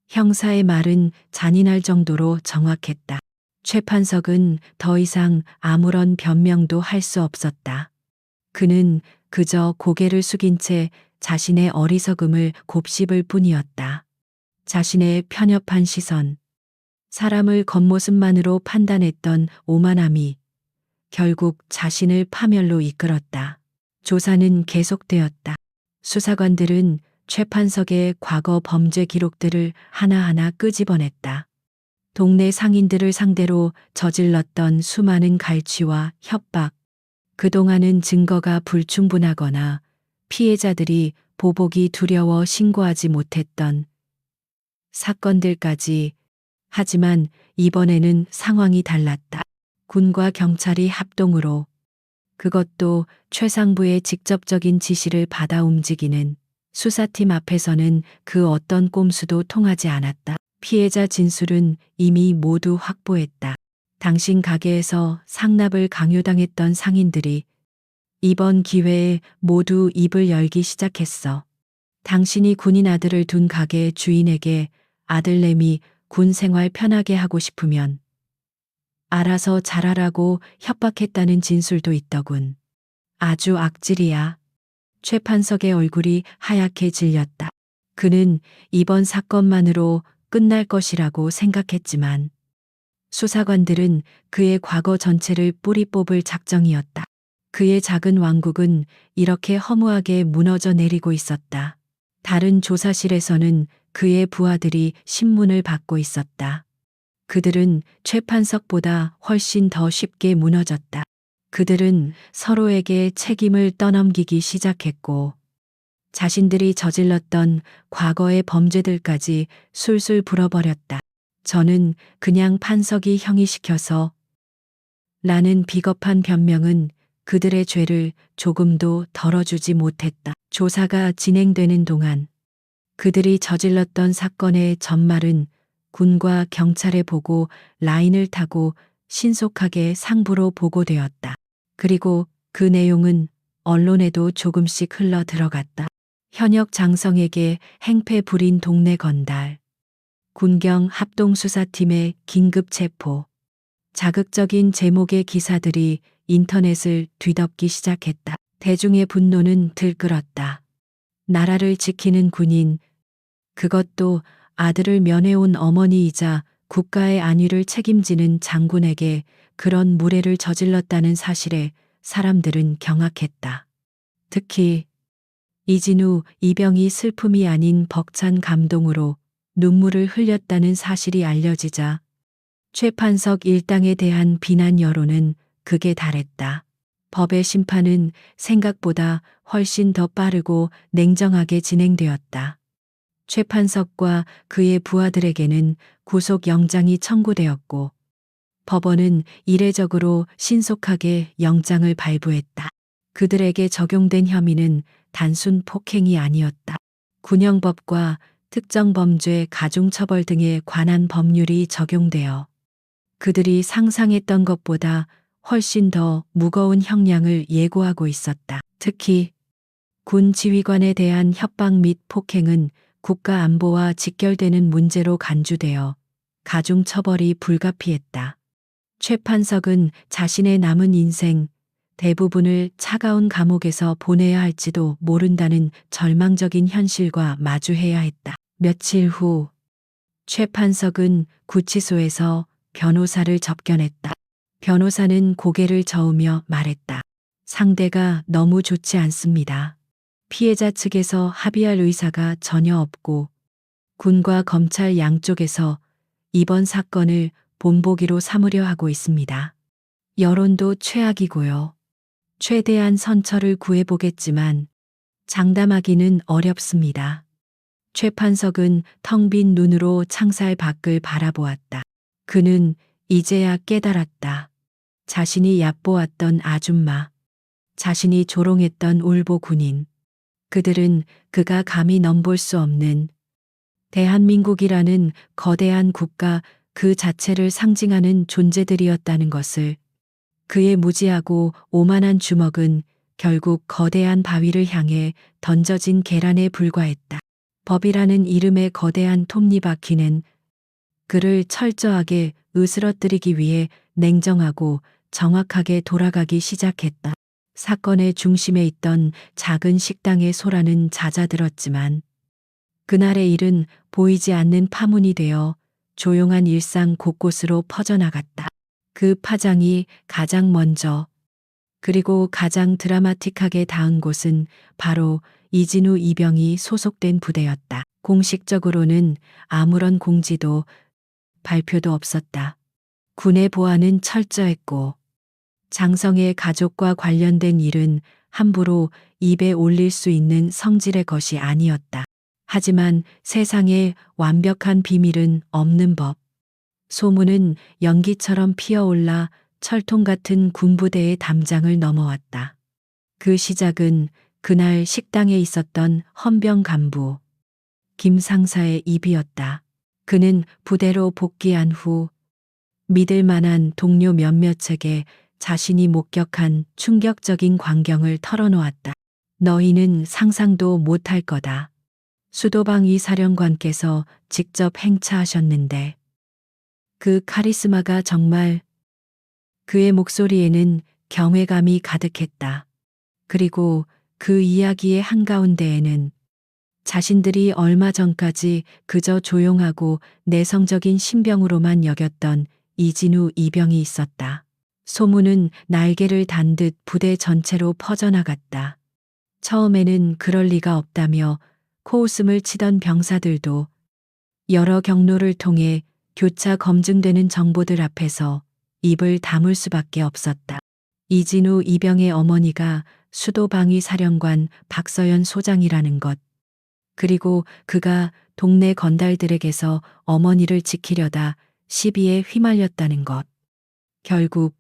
형사의 말은 잔인할 정도로 정확했다. 최판석은 더 이상 아무런 변명도 할 수 없었다. 그는 그저 고개를 숙인 채 자신의 어리석음을 곱씹을 뿐이었다. 자신의 편협한 시선, 사람을 겉모습만으로 판단했던 오만함이 결국 자신을 파멸로 이끌었다. 조사는 계속되었다. 수사관들은 최판석의 과거 범죄 기록들을 하나하나 끄집어냈다. 동네 상인들을 상대로 저질렀던 수많은 갈취와 협박, 그동안은 증거가 불충분하거나 피해자들이 보복이 두려워 신고하지 못했던 사건들까지. 하지만 이번에는 상황이 달랐다. 군과 경찰이 합동으로, 그것도 최상부의 직접적인 지시를 받아 움직이는 수사팀 앞에서는 그 어떤 꼼수도 통하지 않았다. 피해자 진술은 이미 모두 확보했다. 당신 가게에서 상납을 강요당했던 상인들이 이번 기회에 모두 입을 열기 시작했어. 당신이 군인 아들을 둔 가게 주인에게 아들내미 군 생활 편하게 하고 싶으면 알아서 잘하라고 협박했다는 진술도 있더군. 아주 악질이야. 최판석의 얼굴이 하얗게 질렸다. 그는 이번 사건만으로 끝날 것이라고 생각했지만 수사관들은 그의 과거 전체를 뿌리 뽑을 작정이었다. 그의 작은 왕국은 이렇게 허무하게 무너져 내리고 있었다. 다른 조사실에서는 그의 부하들이 신문을 받고 있었다. 그들은 최판석보다 훨씬 더 쉽게 무너졌다. 그들은 서로에게 책임을 떠넘기기 시작했고 자신들이 저질렀던 과거의 범죄들까지 술술 불어버렸다. 저는 그냥 판석이 형이 시켜서 라는 비겁한 변명은 그들의 죄를 조금도 덜어주지 못했다. 조사가 진행되는 동안 그들이 저질렀던 사건의 전말은 군과 경찰에 보고 라인을 타고 신속하게 상부로 보고되었다. 그리고 그 내용은 언론에도 조금씩 흘러 들어갔다. 현역 장성에게 행패 부린 동네 건달. 군경 합동수사팀의 긴급 체포. 자극적인 제목의 기사들이 인터넷을 뒤덮기 시작했다. 대중의 분노는 들끓었다. 나라를 지키는 군인, 그것도 아들을 면회온 어머니이자 국가의 안위를 책임지는 장군에게 그런 무례를 저질렀다는 사실에 사람들은 경악했다. 특히 이진우, 이병이 슬픔이 아닌 벅찬 감동으로 눈물을 흘렸다는 사실이 알려지자 최판석 일당에 대한 비난 여론은 극에 달했다. 법의 심판은 생각보다 훨씬 더 빠르고 냉정하게 진행되었다. 최판석과 그의 부하들에게는 구속영장이 청구되었고 법원은 이례적으로 신속하게 영장을 발부했다. 그들에게 적용된 혐의는 단순 폭행이 아니었다. 군형법과 특정범죄 가중처벌 등에 관한 법률이 적용되어 그들이 상상했던 것보다 훨씬 더 무거운 형량을 예고하고 있었다. 특히 군 지휘관에 대한 협박 및 폭행은 국가 안보와 직결되는 문제로 간주되어 가중처벌이 불가피했다. 최 판석은 자신의 남은 인생 대부분을 차가운 감옥에서 보내야 할지도 모른다는 절망적인 현실과 마주해야 했다. 며칠 후 최 판석은 구치소에서 변호사를 접견했다. 변호사는 고개를 저으며 말했다. 상대가 너무 좋지 않습니다. 피해자 측에서 합의할 의사가 전혀 없고 군과 검찰 양쪽에서 이번 사건을 본보기로 삼으려 하고 있습니다. 여론도 최악이고요. 최대한 선처를 구해보겠지만 장담하기는 어렵습니다. 최 판석은 텅 빈 눈으로 창살 밖을 바라보았다. 그는 이제야 깨달았다. 자신이 얕보았던 아줌마, 자신이 조롱했던 울보 군인, 그들은 그가 감히 넘볼 수 없는 대한민국이라는 거대한 국가 그 자체를 상징하는 존재들이었다는 것을. 그의 무지하고 오만한 주먹은 결국 거대한 바위를 향해 던져진 계란에 불과했다. 법이라는 이름의 거대한 톱니바퀴는 그를 철저하게 으스러뜨리기 위해 냉정하고 정확하게 돌아가기 시작했다. 사건의 중심에 있던 작은 식당의 소라는 잦아들었지만 그날의 일은 보이지 않는 파문이 되어 조용한 일상 곳곳으로 퍼져나갔다. 그 파장이 가장 먼저 그리고 가장 드라마틱하게 닿은 곳은 바로 이진우 이병이 소속된 부대였다. 공식적으로는 아무런 공지도 발표도 없었다. 군의 보안은 철저했고 장성의 가족과 관련된 일은 함부로 입에 올릴 수 있는 성질의 것이 아니었다. 하지만 세상에 완벽한 비밀은 없는 법. 소문은 연기처럼 피어올라 철통 같은 군부대의 담장을 넘어왔다. 그 시작은 그날 식당에 있었던 헌병 간부 김 상사의 입이었다. 그는 부대로 복귀한 후 믿을 만한 동료 몇몇에게 자신이 목격한 충격적인 광경을 털어놓았다. 너희는 상상도 못할 거다. 수도방 이 사령관께서 직접 행차하셨는데 그 카리스마가 정말. 그의 목소리에는 경외감이 가득했다. 그리고 그 이야기의 한가운데에는 자신들이 얼마 전까지 그저 조용하고 내성적인 신병으로만 여겼던 이진우 이병이 있었다. 소문은 날개를 단 듯 부대 전체로 퍼져나갔다. 처음에는 그럴 리가 없다며 코웃음을 치던 병사들도 여러 경로를 통해 교차 검증되는 정보들 앞에서 입을 다물 수밖에 없었다. 이진우 이병의 어머니가 수도방위 사령관 박서연 소장이라는 것, 그리고 그가 동네 건달들에게서 어머니를 지키려다 시비에 휘말렸다는 것. 결국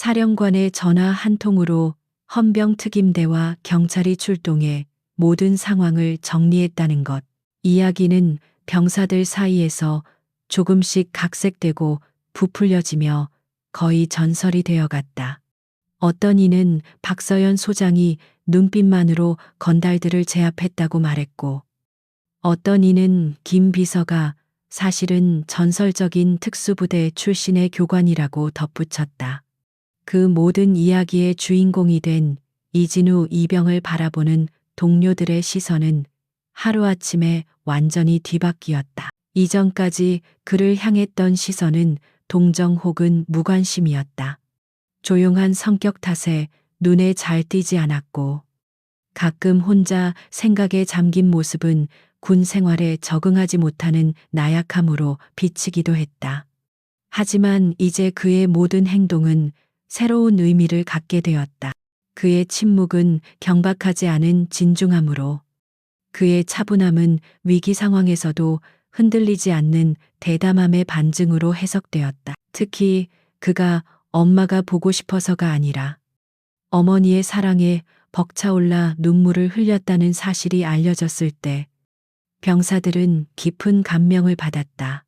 사령관의 전화 한 통으로 헌병특임대와 경찰이 출동해 모든 상황을 정리했다는 것. 이야기는 병사들 사이에서 조금씩 각색되고 부풀려지며 거의 전설이 되어갔다. 어떤 이는 박서연 소장이 눈빛만으로 건달들을 제압했다고 말했고, 어떤 이는 김 비서가 사실은 전설적인 특수부대 출신의 교관이라고 덧붙였다. 그 모든 이야기의 주인공이 된 이진우 이병을 바라보는 동료들의 시선은 하루아침에 완전히 뒤바뀌었다. 이전까지 그를 향했던 시선은 동정 혹은 무관심이었다. 조용한 성격 탓에 눈에 잘 띄지 않았고, 가끔 혼자 생각에 잠긴 모습은 군 생활에 적응하지 못하는 나약함으로 비치기도 했다. 하지만 이제 그의 모든 행동은 새로운 의미를 갖게 되었다. 그의 침묵은 경박하지 않은 진중함으로, 그의 차분함은 위기 상황에서도 흔들리지 않는 대담함의 반증으로 해석되었다. 특히 그가 엄마가 보고 싶어서가 아니라 어머니의 사랑에 벅차올라 눈물을 흘렸다는 사실이 알려졌을 때 병사들은 깊은 감명을 받았다.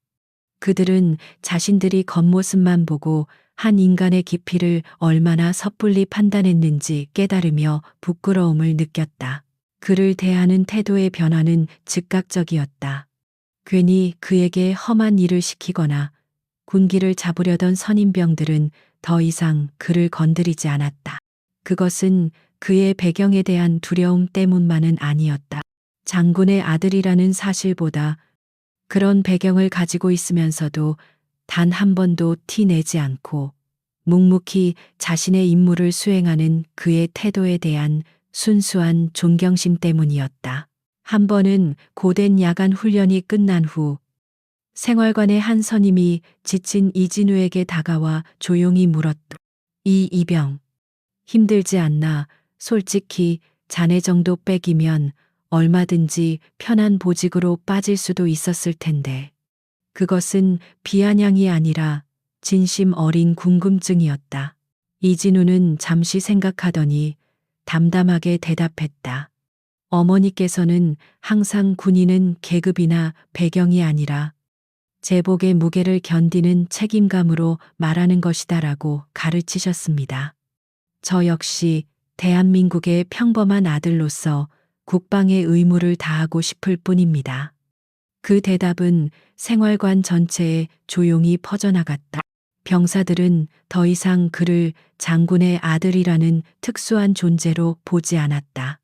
그들은 자신들이 겉모습만 보고 한 인간의 깊이를 얼마나 섣불리 판단했는지 깨달으며 부끄러움을 느꼈다. 그를 대하는 태도의 변화는 즉각적이었다. 괜히 그에게 험한 일을 시키거나 군기를 잡으려던 선임병들은 더 이상 그를 건드리지 않았다. 그것은 그의 배경에 대한 두려움 때문만은 아니었다. 장군의 아들이라는 사실보다 그런 배경을 가지고 있으면서도 단 한 번도 티 내지 않고 묵묵히 자신의 임무를 수행하는 그의 태도에 대한 순수한 존경심 때문이었다. 한 번은 고된 야간 훈련이 끝난 후 생활관의 한 선임이 지친 이진우에게 다가와 조용히 물었다. 이 이병, 힘들지 않나? 솔직히 자네 정도 빼기면 얼마든지 편한 보직으로 빠질 수도 있었을 텐데. 그것은 비아냥이 아니라 진심 어린 궁금증이었다. 이진우는 잠시 생각하더니 담담하게 대답했다. 어머니께서는 항상 군인은 계급이나 배경이 아니라 제복의 무게를 견디는 책임감으로 말하는 것이다라고 가르치셨습니다. 저 역시 대한민국의 평범한 아들로서 국방의 의무를 다하고 싶을 뿐입니다. 그 대답은 생활관 전체에 조용히 퍼져나갔다. 병사들은 더 이상 그를 장군의 아들이라는 특수한 존재로 보지 않았다.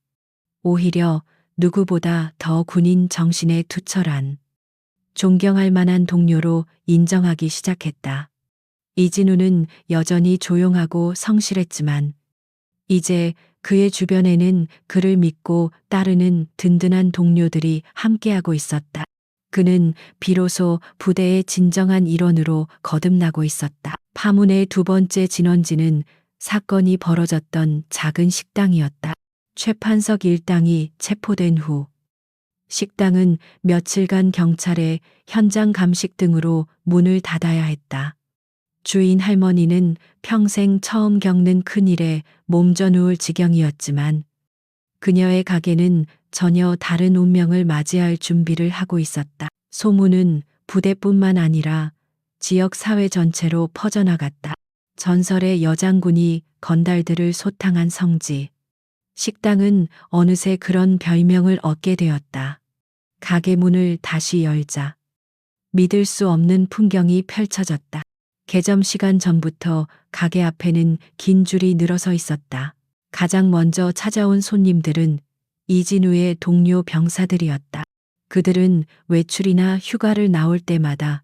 오히려 누구보다 더 군인 정신에 투철한 존경할 만한 동료로 인정하기 시작했다. 이진우는 여전히 조용하고 성실했지만 이제 그의 주변에는 그를 믿고 따르는 든든한 동료들이 함께하고 있었다. 그는 비로소 부대의 진정한 일원으로 거듭나고 있었다. 파문의 두 번째 진원지는 사건이 벌어졌던 작은 식당이었다. 최판석 일당이 체포된 후 식당은 며칠간 경찰의 현장 감식 등으로 문을 닫아야 했다. 주인 할머니는 평생 처음 겪는 큰일에 몸져누울 지경이었지만 그녀의 가게는 전혀 다른 운명을 맞이할 준비를 하고 있었다. 소문은 부대뿐만 아니라 지역 사회 전체로 퍼져나갔다. 전설의 여장군이 건달들을 소탕한 성지. 식당은 어느새 그런 별명을 얻게 되었다. 가게 문을 다시 열자 믿을 수 없는 풍경이 펼쳐졌다. 개점 시간 전부터 가게 앞에는 긴 줄이 늘어서 있었다. 가장 먼저 찾아온 손님들은 이진우의 동료 병사들이었다. 그들은 외출이나 휴가를 나올 때마다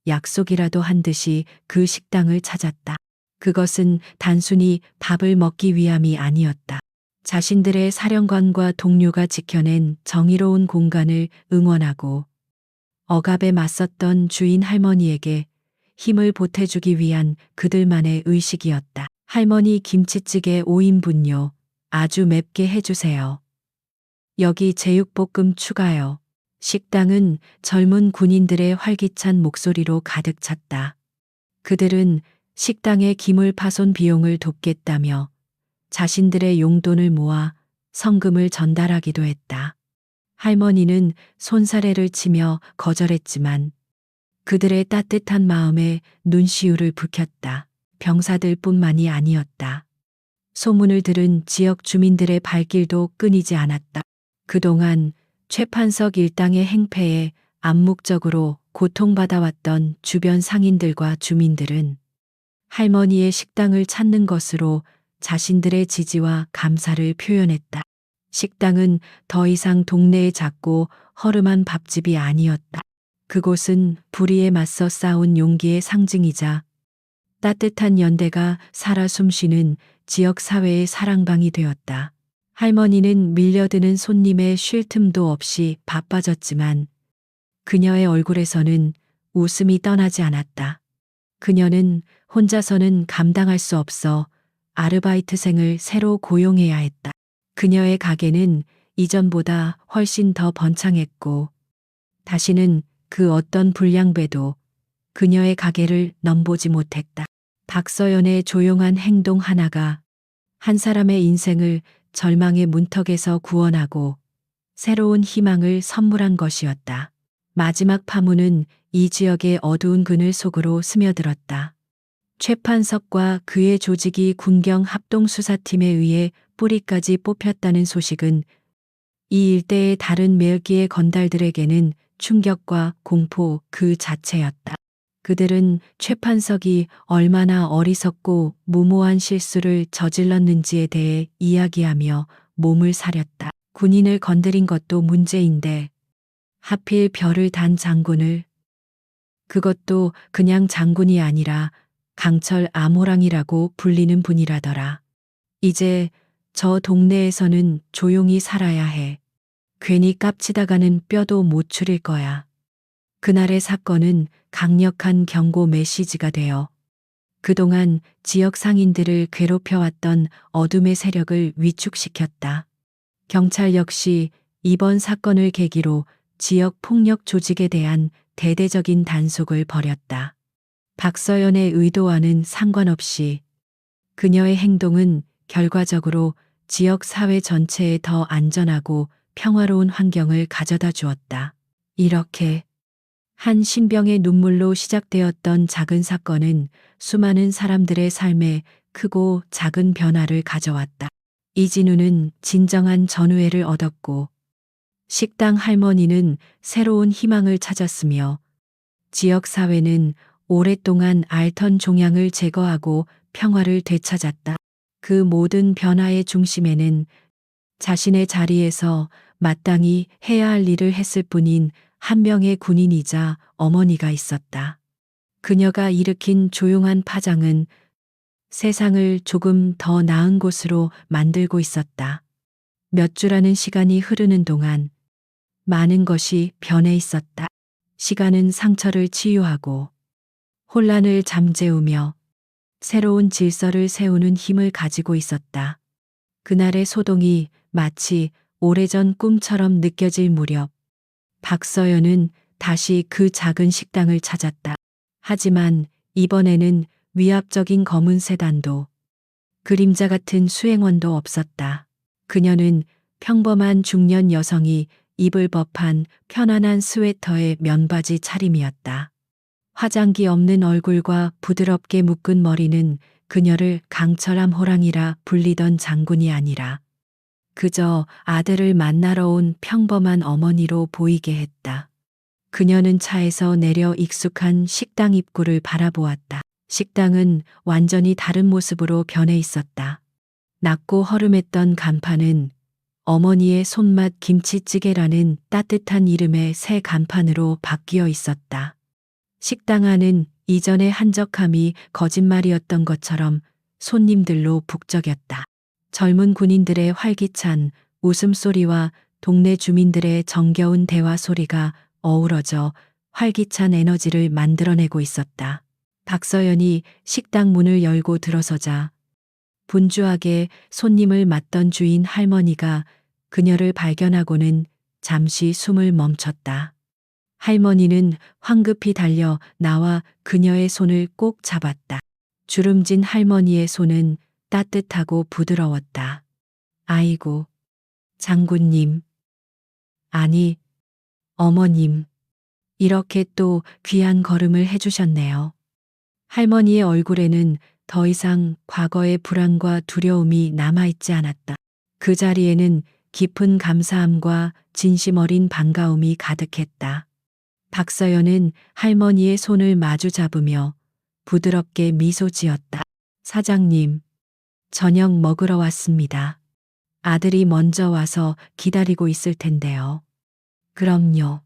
약속이라도 한 듯이 그 식당을 찾았다. 그것은 단순히 밥을 먹기 위함이 아니었다. 자신들의 사령관과 동료가 지켜낸 정의로운 공간을 응원하고 억압에 맞섰던 주인 할머니에게 힘을 보태주기 위한 그들만의 의식이었다. 할머니 김치찌개 5인분요. 아주 맵게 해주세요. 여기 제육볶음 추가요. 식당은 젊은 군인들의 활기찬 목소리로 가득 찼다. 그들은 식당의 기물 파손 비용을 돕겠다며 자신들의 용돈을 모아 성금을 전달하기도 했다. 할머니는 손사래를 치며 거절했지만 그들의 따뜻한 마음에 눈시울을 붉혔다. 병사들뿐만이 아니었다. 소문을 들은 지역 주민들의 발길도 끊이지 않았다. 그동안 최판석 일당의 행패에 암묵적으로 고통받아왔던 주변 상인들과 주민들은 할머니의 식당을 찾는 것으로 자신들의 지지와 감사를 표현했다. 식당은 더 이상 동네의 작고 허름한 밥집이 아니었다. 그곳은 불의에 맞서 싸운 용기의 상징이자 따뜻한 연대가 살아 숨쉬는 지역 사회의 사랑방이 되었다. 할머니는 밀려드는 손님의 쉴 틈도 없이 바빠졌지만 그녀의 얼굴에서는 웃음이 떠나지 않았다. 그녀는 혼자서는 감당할 수 없어 아르바이트생을 새로 고용해야 했다. 그녀의 가게는 이전보다 훨씬 더 번창했고 다시는 그 어떤 불량배도 그녀의 가게를 넘보지 못했다. 박서연의 조용한 행동 하나가 한 사람의 인생을 절망의 문턱에서 구원하고 새로운 희망을 선물한 것이었다. 마지막 파문은 이 지역의 어두운 그늘 속으로 스며들었다. 최판석과 그의 조직이 군경 합동수사팀에 의해 뿌리까지 뽑혔다는 소식은 이 일대의 다른 매일기의 건달들에게는 충격과 공포 그 자체였다. 그들은 최판석이 얼마나 어리석고 무모한 실수를 저질렀는지에 대해 이야기하며 몸을 사렸다. 군인을 건드린 것도 문제인데 하필 별을 단 장군을, 그것도 그냥 장군이 아니라 강철 암호랑이라고 불리는 분이라더라. 이제 저 동네에서는 조용히 살아야 해. 괜히 깝치다가는 뼈도 못 추릴 거야. 그날의 사건은 강력한 경고 메시지가 되어 그동안 지역 상인들을 괴롭혀왔던 어둠의 세력을 위축시켰다. 경찰 역시 이번 사건을 계기로 지역 폭력 조직에 대한 대대적인 단속을 벌였다. 박서연의 의도와는 상관없이 그녀의 행동은 결과적으로 지역 사회 전체에 더 안전하고 평화로운 환경을 가져다 주었다. 이렇게 한 신병의 눈물로 시작되었던 작은 사건은 수많은 사람들의 삶에 크고 작은 변화를 가져왔다. 이진우는 진정한 전우애를 얻었고 식당 할머니는 새로운 희망을 찾았으며 지역 사회는 오랫동안 앓던 종양을 제거하고 평화를 되찾았다. 그 모든 변화의 중심에는 자신의 자리에서 마땅히 해야 할 일을 했을 뿐인 한 명의 군인이자 어머니가 있었다. 그녀가 일으킨 조용한 파장은 세상을 조금 더 나은 곳으로 만들고 있었다. 몇 주라는 시간이 흐르는 동안 많은 것이 변해 있었다. 시간은 상처를 치유하고 혼란을 잠재우며 새로운 질서를 세우는 힘을 가지고 있었다. 그날의 소동이 마치 오래전 꿈처럼 느껴질 무렵 박서연은 다시 그 작은 식당을 찾았다. 하지만 이번에는 위압적인 검은 세단도 그림자 같은 수행원도 없었다. 그녀는 평범한 중년 여성이 입을 법한 편안한 스웨터의 면바지 차림이었다. 화장기 없는 얼굴과 부드럽게 묶은 머리는 그녀를 강철암 호랑이라 불리던 장군이 아니라 그저 아들을 만나러 온 평범한 어머니로 보이게 했다. 그녀는 차에서 내려 익숙한 식당 입구를 바라보았다. 식당은 완전히 다른 모습으로 변해 있었다. 낮고 허름했던 간판은 어머니의 손맛 김치찌개라는 따뜻한 이름의 새 간판으로 바뀌어 있었다. 식당 안은 이전의 한적함이 거짓말이었던 것처럼 손님들로 북적였다. 젊은 군인들의 활기찬 웃음소리와 동네 주민들의 정겨운 대화 소리가 어우러져 활기찬 에너지를 만들어내고 있었다. 박서연이 식당 문을 열고 들어서자 분주하게 손님을 맞던 주인 할머니가 그녀를 발견하고는 잠시 숨을 멈췄다. 할머니는 황급히 달려 나와 그녀의 손을 꼭 잡았다. 주름진 할머니의 손은 따뜻하고 부드러웠다. 아이고, 장군님. 아니, 어머님. 이렇게 또 귀한 걸음을 해주셨네요. 할머니의 얼굴에는 더 이상 과거의 불안과 두려움이 남아있지 않았다. 그 자리에는 깊은 감사함과 진심 어린 반가움이 가득했다. 박서연은 할머니의 손을 마주 잡으며 부드럽게 미소 지었다. 사장님, 저녁 먹으러 왔습니다. 아들이 먼저 와서 기다리고 있을 텐데요. 그럼요.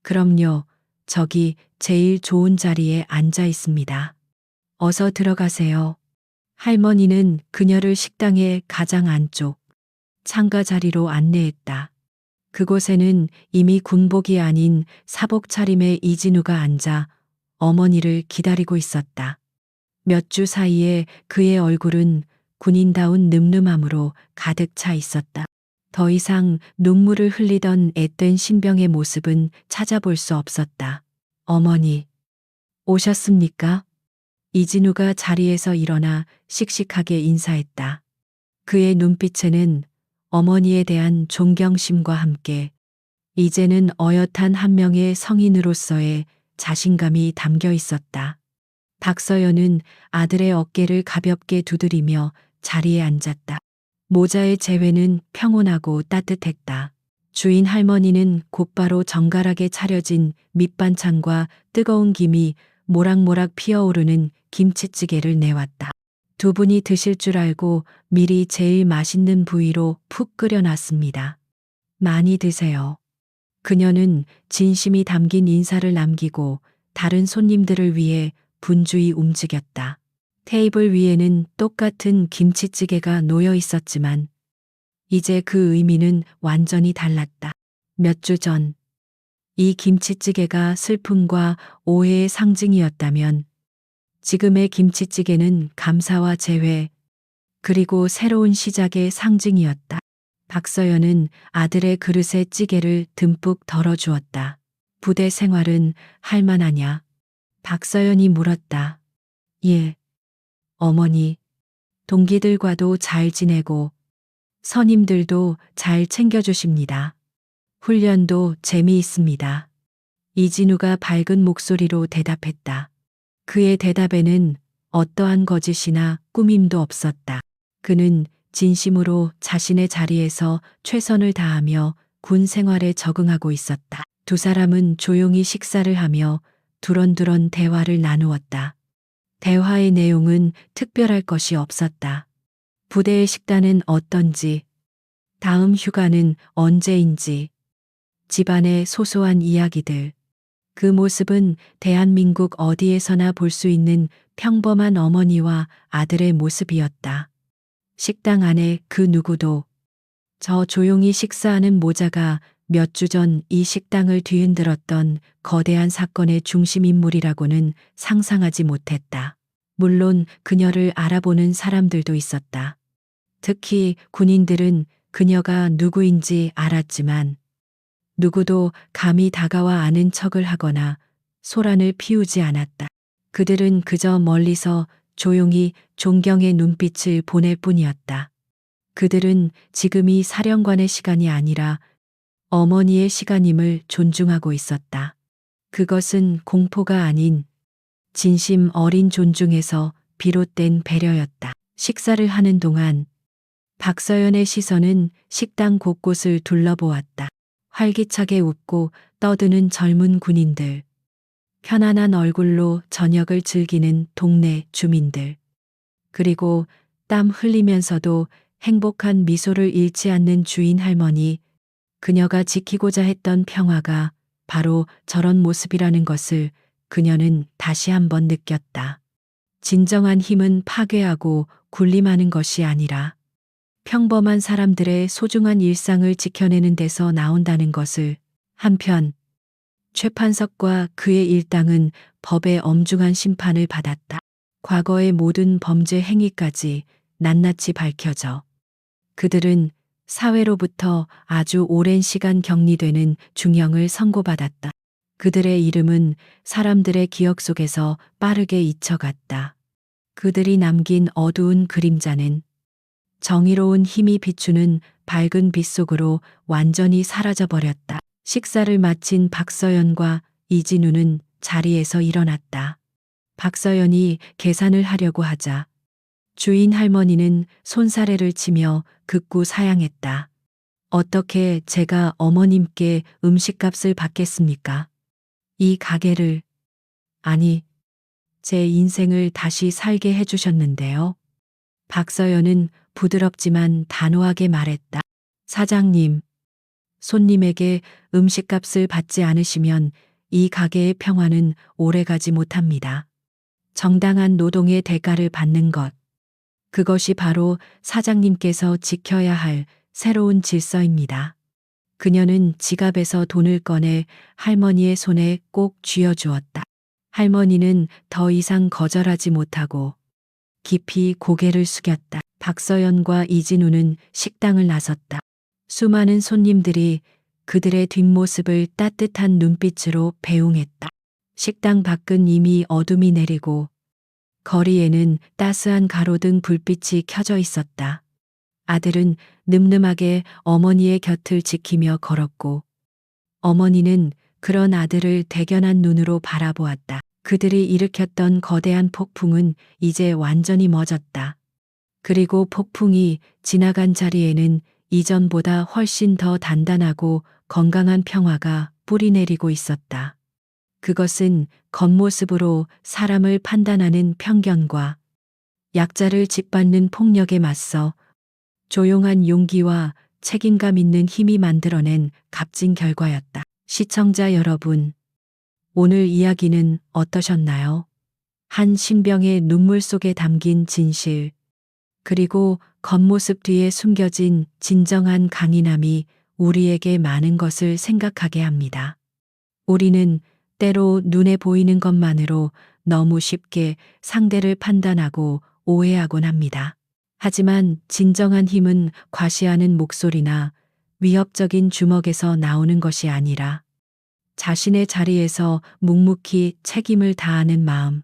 그럼요. 저기 제일 좋은 자리에 앉아 있습니다. 어서 들어가세요. 할머니는 그녀를 식당의 가장 안쪽 창가 자리로 안내했다. 그곳에는 이미 군복이 아닌 사복 차림의 이진우가 앉아 어머니를 기다리고 있었다. 몇 주 사이에 그의 얼굴은 군인다운 늠름함으로 가득 차 있었다. 더 이상 눈물을 흘리던 앳된 신병의 모습은 찾아볼 수 없었다. 어머니, 오셨습니까? 이진우가 자리에서 일어나 씩씩하게 인사했다. 그의 눈빛에는 어머니에 대한 존경심과 함께 이제는 어엿한 한 명의 성인으로서의 자신감이 담겨 있었다. 박서연은 아들의 어깨를 가볍게 두드리며 자리에 앉았다. 모자의 재회는 평온하고 따뜻했다. 주인 할머니는 곧바로 정갈하게 차려진 밑반찬과 뜨거운 김이 모락모락 피어오르는 김치찌개를 내왔다. 두 분이 드실 줄 알고 미리 제일 맛있는 부위로 푹 끓여놨습니다. 많이 드세요. 그녀는 진심이 담긴 인사를 남기고 다른 손님들을 위해 분주히 움직였다. 테이블 위에는 똑같은 김치찌개가 놓여 있었지만 이제 그 의미는 완전히 달랐다. 몇 주 전, 이 김치찌개가 슬픔과 오해의 상징이었다면 지금의 김치찌개는 감사와 재회, 그리고 새로운 시작의 상징이었다. 박서연은 아들의 그릇에 찌개를 듬뿍 덜어주었다. 부대 생활은 할만하냐? 박서연이 물었다. 예, 어머니. 동기들과도 잘 지내고 선임들도 잘 챙겨주십니다. 훈련도 재미있습니다. 이진우가 밝은 목소리로 대답했다. 그의 대답에는 어떠한 거짓이나 꾸밈도 없었다. 그는 진심으로 자신의 자리에서 최선을 다하며 군 생활에 적응하고 있었다. 두 사람은 조용히 식사를 하며 두런두런 대화를 나누었다. 대화의 내용은 특별할 것이 없었다. 부대의 식단은 어떤지, 다음 휴가는 언제인지, 집안의 소소한 이야기들. 그 모습은 대한민국 어디에서나 볼 수 있는 평범한 어머니와 아들의 모습이었다. 식당 안에 그 누구도 저 조용히 식사하는 모자가 몇 주 전 이 식당을 뒤흔들었던 거대한 사건의 중심인물이라고는 상상하지 못했다. 물론 그녀를 알아보는 사람들도 있었다. 특히 군인들은 그녀가 누구인지 알았지만 누구도 감히 다가와 아는 척을 하거나 소란을 피우지 않았다. 그들은 그저 멀리서 조용히 존경의 눈빛을 보낼 뿐이었다. 그들은 지금이 사령관의 시간이 아니라 어머니의 시간임을 존중하고 있었다. 그것은 공포가 아닌 진심 어린 존중에서 비롯된 배려였다. 식사를 하는 동안 박서연의 시선은 식당 곳곳을 둘러보았다. 활기차게 웃고 떠드는 젊은 군인들, 편안한 얼굴로 저녁을 즐기는 동네 주민들, 그리고 땀 흘리면서도 행복한 미소를 잃지 않는 주인 할머니, 그녀가 지키고자 했던 평화가 바로 저런 모습이라는 것을 그녀는 다시 한번 느꼈다. 진정한 힘은 파괴하고 군림하는 것이 아니라 평범한 사람들의 소중한 일상을 지켜내는 데서 나온다는 것을. 한편 최판석과 그의 일당은 법의 엄중한 심판을 받았다. 과거의 모든 범죄 행위까지 낱낱이 밝혀져 그들은 사회로부터 아주 오랜 시간 격리되는 중형을 선고받았다. 그들의 이름은 사람들의 기억 속에서 빠르게 잊혀갔다. 그들이 남긴 어두운 그림자는 정의로운 힘이 비추는 밝은 빛 속으로 완전히 사라져버렸다. 식사를 마친 박서연과 이진우는 자리에서 일어났다. 박서연이 계산을 하려고 하자 주인 할머니는 손사래를 치며 극구 사양했다. 어떻게 제가 어머님께 음식값을 받겠습니까? 이 가게를, 아니, 제 인생을 다시 살게 해주셨는데요. 박서연은 부드럽지만 단호하게 말했다. 사장님, 손님에게 음식값을 받지 않으시면 이 가게의 평화는 오래가지 못합니다. 정당한 노동의 대가를 받는 것. 그것이 바로 사장님께서 지켜야 할 새로운 질서입니다. 그녀는 지갑에서 돈을 꺼내 할머니의 손에 꼭 쥐어주었다. 할머니는 더 이상 거절하지 못하고 깊이 고개를 숙였다. 박서연과 이진우는 식당을 나섰다. 수많은 손님들이 그들의 뒷모습을 따뜻한 눈빛으로 배웅했다. 식당 밖은 이미 어둠이 내리고 거리에는 따스한 가로등 불빛이 켜져 있었다. 아들은 늠름하게 어머니의 곁을 지키며 걸었고 어머니는 그런 아들을 대견한 눈으로 바라보았다. 그들이 일으켰던 거대한 폭풍은 이제 완전히 멎었다. 그리고 폭풍이 지나간 자리에는 이전보다 훨씬 더 단단하고 건강한 평화가 뿌리내리고 있었다. 그것은 겉모습으로 사람을 판단하는 편견과 약자를 짓밟는 폭력에 맞서 조용한 용기와 책임감 있는 힘이 만들어낸 값진 결과였다. 시청자 여러분, 오늘 이야기는 어떠셨나요? 한 신병의 눈물 속에 담긴 진실, 그리고 겉모습 뒤에 숨겨진 진정한 강인함이 우리에게 많은 것을 생각하게 합니다. 우리는 때로 눈에 보이는 것만으로 너무 쉽게 상대를 판단하고 오해하곤 합니다. 하지만 진정한 힘은 과시하는 목소리나 위협적인 주먹에서 나오는 것이 아니라 자신의 자리에서 묵묵히 책임을 다하는 마음,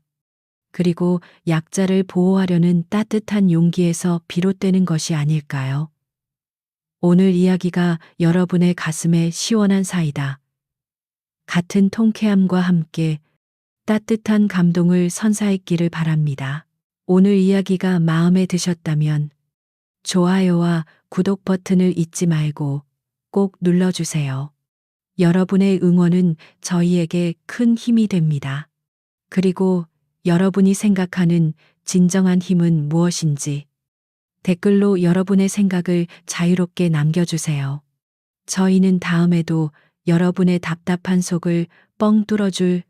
그리고 약자를 보호하려는 따뜻한 용기에서 비롯되는 것이 아닐까요? 오늘 이야기가 여러분의 가슴에 시원한 사이다. 같은 통쾌함과 함께 따뜻한 감동을 선사했기를 바랍니다. 오늘 이야기가 마음에 드셨다면 좋아요와 구독 버튼을 잊지 말고 꼭 눌러주세요. 여러분의 응원은 저희에게 큰 힘이 됩니다. 그리고 여러분이 생각하는 진정한 힘은 무엇인지 댓글로 여러분의 생각을 자유롭게 남겨주세요. 저희는 다음에도 여러분의 답답한 속을 뻥 뚫어줄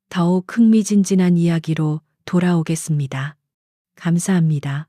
더욱 흥미진진한 이야기로 돌아오겠습니다. 감사합니다.